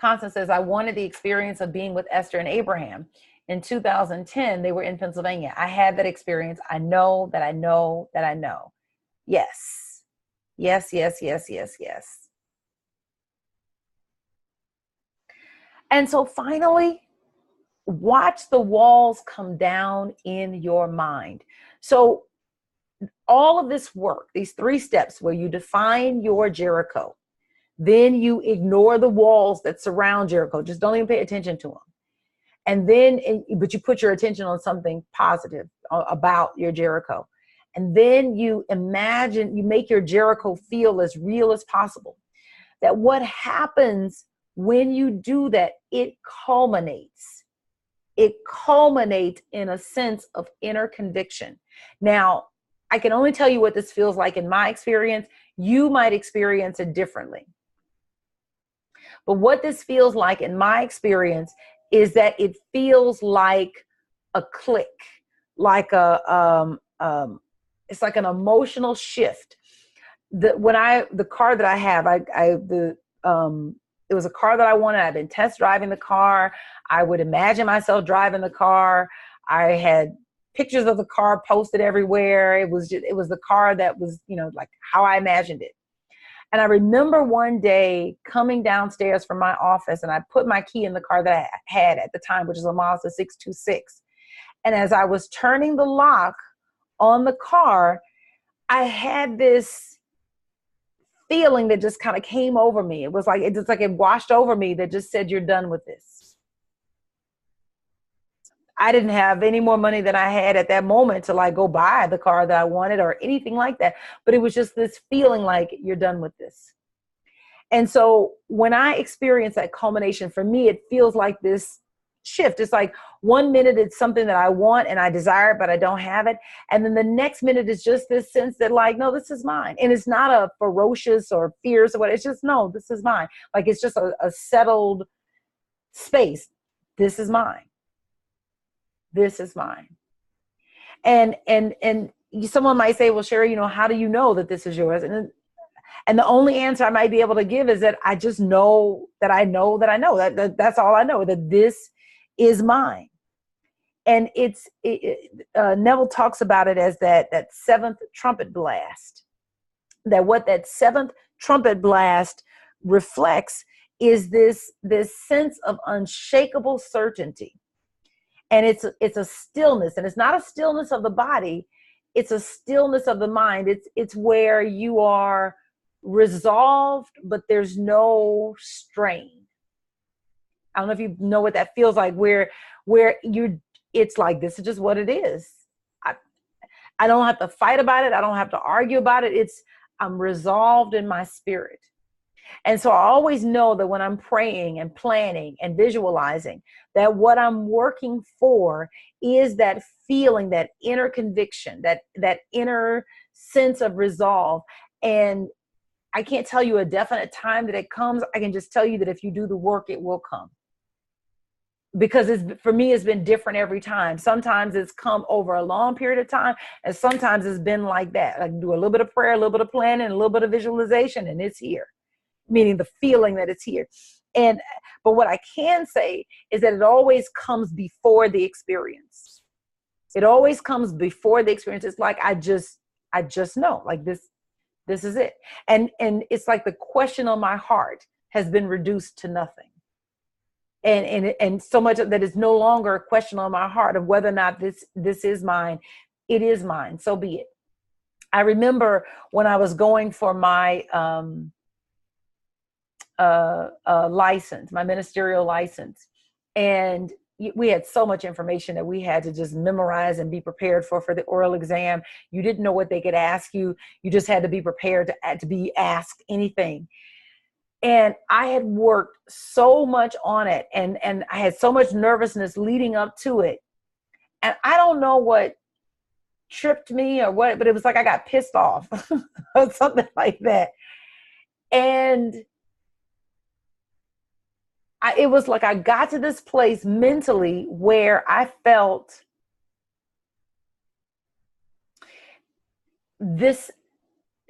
Constance says, I wanted the experience of being with Esther and Abraham. In 2010, they were in Pennsylvania. I had that experience. I know that I know that I know. Yes. Yes, yes, yes, yes, yes. And so finally, watch the walls come down in your mind. So all of this work, these 3 steps where you define your Jericho, then you ignore the walls that surround Jericho. Just don't even pay attention to them. And then, but you put your attention on something positive about your Jericho. And then you imagine, you make your Jericho feel as real as possible. That what happens when you do that, it culminates. It culminates in a sense of inner conviction. Now, I can only tell you what this feels like in my experience. You might experience it differently. But what this feels like in my experience is that it feels like a click, like it's like an emotional shift. The car that I have, it was a car that I wanted. I've been test driving the car. I would imagine myself driving the car. I had pictures of the car posted everywhere. It was the car that was, like how I imagined it. And I remember one day coming downstairs from my office, and I put my key in the car that I had at the time, which is a Mazda 626. And as I was turning the lock on the car, I had this feeling that just kind of came over me. It was like, it washed over me, that just said, you're done with this. I didn't have any more money than I had at that moment to go buy the car that I wanted or anything like that. But it was just this feeling like, you're done with this. And so when I experience that culmination, for me, it feels like this shift. It's like 1 minute it's something that I want and I desire it, but I don't have it. And then the next minute is just this sense that like, no, this is mine. And it's not a ferocious or fierce or what. It's just, no, this is mine. Like it's just a settled space. This is mine. This is mine. And someone might say, well, Sherry, how do you know that this is yours? And the only answer I might be able to give is that I just know that I know that I know that's all I know, that this is mine. And Neville talks about it as that seventh trumpet blast, that what that seventh trumpet blast reflects is this sense of unshakable certainty. And it's a stillness, and it's not a stillness of the body. It's a stillness of the mind. It's where you are resolved, but there's no strain. I don't know if you know what that feels like, where it's like, this is just what it is. I don't have to fight about it. I don't have to argue about it. I'm resolved in my spirit. And so I always know that when I'm praying and planning and visualizing, that what I'm working for is that feeling, that inner conviction, that inner sense of resolve. And I can't tell you a definite time that it comes. I can just tell you that if you do the work, it will come. Because for me, it's been different every time. Sometimes it's come over a long period of time, and sometimes it's been like that. I can do a little bit of prayer, a little bit of planning, a little bit of visualization, and it's here. Meaning the feeling that it's here. But what I can say is that it always comes before the experience. It always comes before the experience. It's like, I just know, like this is it. And it's like the question on my heart has been reduced to nothing. And so much that it's no longer a question on my heart of whether or not this is mine. It is mine. So be it. I remember when I was going for my, license, my ministerial license. And we had so much information that we had to just memorize and be prepared for the oral exam. You didn't know what they could ask you. You just had to be prepared to be asked anything. And I had worked so much on it, and I had so much nervousness leading up to it. And I don't know what tripped me or what, but it was like I got pissed off or something like that. And it was like I got to this place mentally where I felt this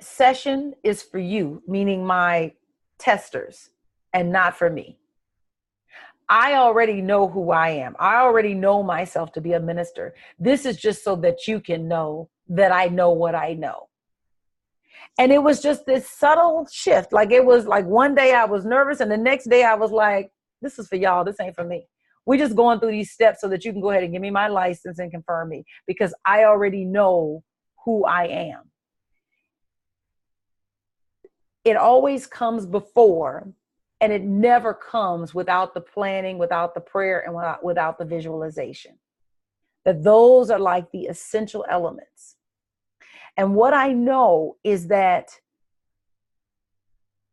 session is for you, meaning my testers, and not for me. I already know who I am. I already know myself to be a minister. This is just so that you can know that I know what I know. And it was just this subtle shift. Like it was like one day I was nervous, and the next day I was like, this is for y'all. This ain't for me. We're just going through these steps so that you can go ahead and give me my license and confirm me, because I already know who I am. It always comes before, and it never comes without the planning, without the prayer, and without the visualization. That those are like the essential elements. And what I know is that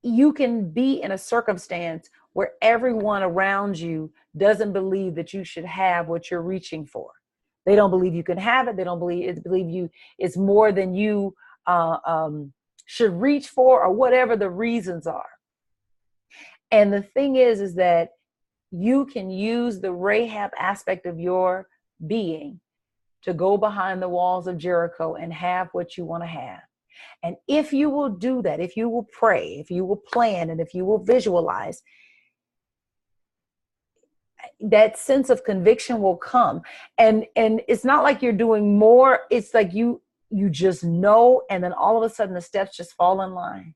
you can be in a circumstance where everyone around you doesn't believe that you should have what you're reaching for. They don't believe you can have it. They don't believe you it's more than you should reach for, or whatever the reasons are. And the thing is that you can use the Rahab aspect of your being to go behind the walls of Jericho and have what you want to have. And if you will do that, if you will pray, if you will plan, and if you will visualize, that sense of conviction will come. And it's not like you're doing more. It's like you just know, and then all of a sudden the steps just fall in line.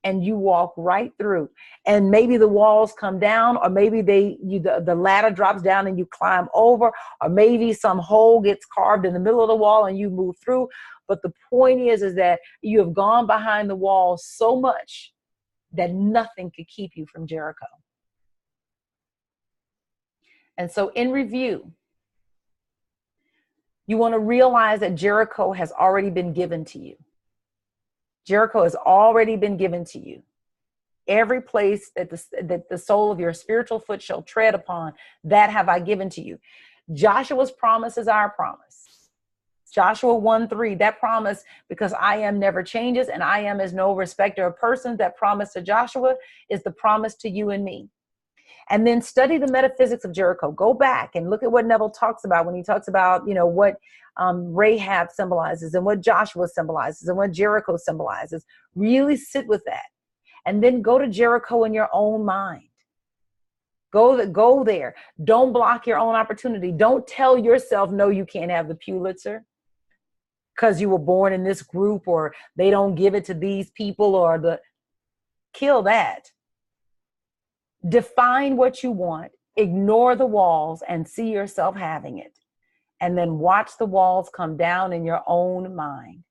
And you walk right through, and maybe the walls come down, or maybe the ladder drops down and you climb over, or maybe some hole gets carved in the middle of the wall and you move through. But the point is that you have gone behind the wall so much that nothing could keep you from Jericho. And so in review, you want to realize that Jericho has already been given to you. Jericho has already been given to you. Every place that the sole of your spiritual foot shall tread upon, that have I given to you. Joshua's promise is our promise. Joshua 1:3, that promise, because I am never changes and I am is no respecter of persons, that promise to Joshua is the promise to you and me. And then study the metaphysics of Jericho. Go back and look at what Neville talks about when he talks about, what Rahab symbolizes and what Joshua symbolizes and what Jericho symbolizes. Really sit with that. And then go to Jericho in your own mind. Go there. Don't block your own opportunity. Don't tell yourself, no, you can't have the Pulitzer because you were born in this group, or they don't give it to these people, or kill that. Define what you want, ignore the walls, and see yourself having it. And then watch the walls come down in your own mind.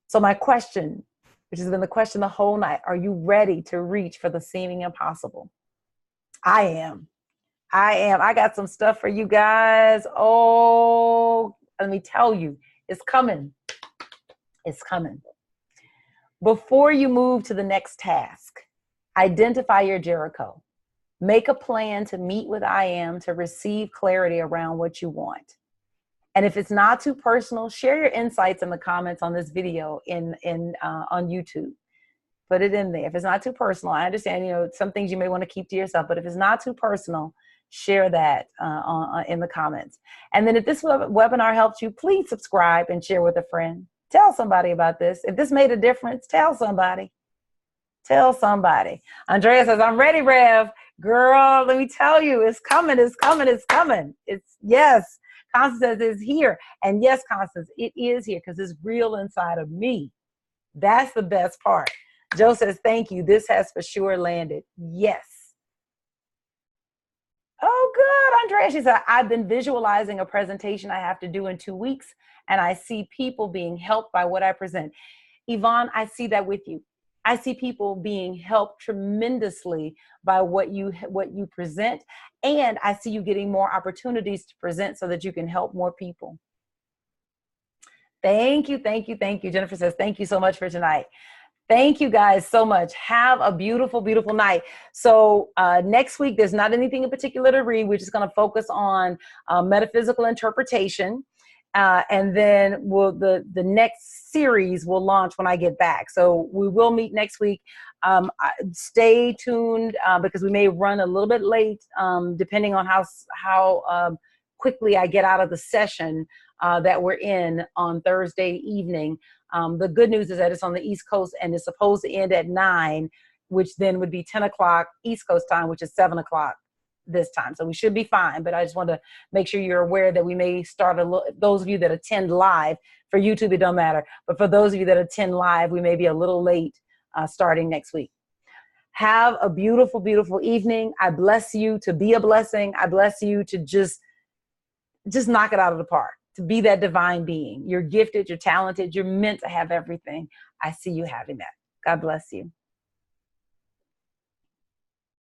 So my question, which has been the question the whole night, are you ready to reach for the seeming impossible? I am. I got some stuff for you guys. Oh, let me tell you, it's coming. It's coming. Before you move to the next task, identify your Jericho. Make a plan to meet with I am to receive clarity around what you want. And if it's not too personal, share your insights in the comments on this video on YouTube. Put it in there. If it's not too personal, I understand, some things you may want to keep to yourself, but if it's not too personal, share that in the comments. And then if this webinar helps you, please subscribe and share with a friend. Tell somebody about this. If this made a difference, tell somebody. Tell somebody. Andrea says, I'm ready, Rev. Girl, let me tell you, it's coming, it's coming, it's coming. It's, yes. Constance says it's here. And yes, Constance, it is here because it's real inside of me. That's the best part. Joe says, thank you. This has for sure landed. Yes. Oh, good. Andrea, she said, I've been visualizing a presentation I have to do in 2 weeks, and I see people being helped by what I present. Yvonne, I see that with you. I see people being helped tremendously by what you present, and I see you getting more opportunities to present so that you can help more people. Thank you, thank you, thank you. Jennifer says, thank you so much for tonight. Thank you guys so much. Have a beautiful, beautiful night. So next week, there's not anything in particular to read. We're just going to focus on metaphysical interpretation. And then the next series will launch when I get back. So we will meet next week. Stay tuned because we may run a little bit late depending on how quickly I get out of the session that we're in on Thursday evening. The good news is that it's on the East Coast and it's supposed to end at 9, which then would be 10 o'clock East Coast time, which is 7 o'clock this time. So we should be fine, but I just want to make sure you're aware that we may start those of you that attend live. For YouTube, it don't matter. But for those of you that attend live, we may be a little late starting next week. Have a beautiful, beautiful evening. I bless you to be a blessing. I bless you to just knock it out of the park, to be that divine being. You're gifted, you're talented, you're meant to have everything. I see you having that. God bless you.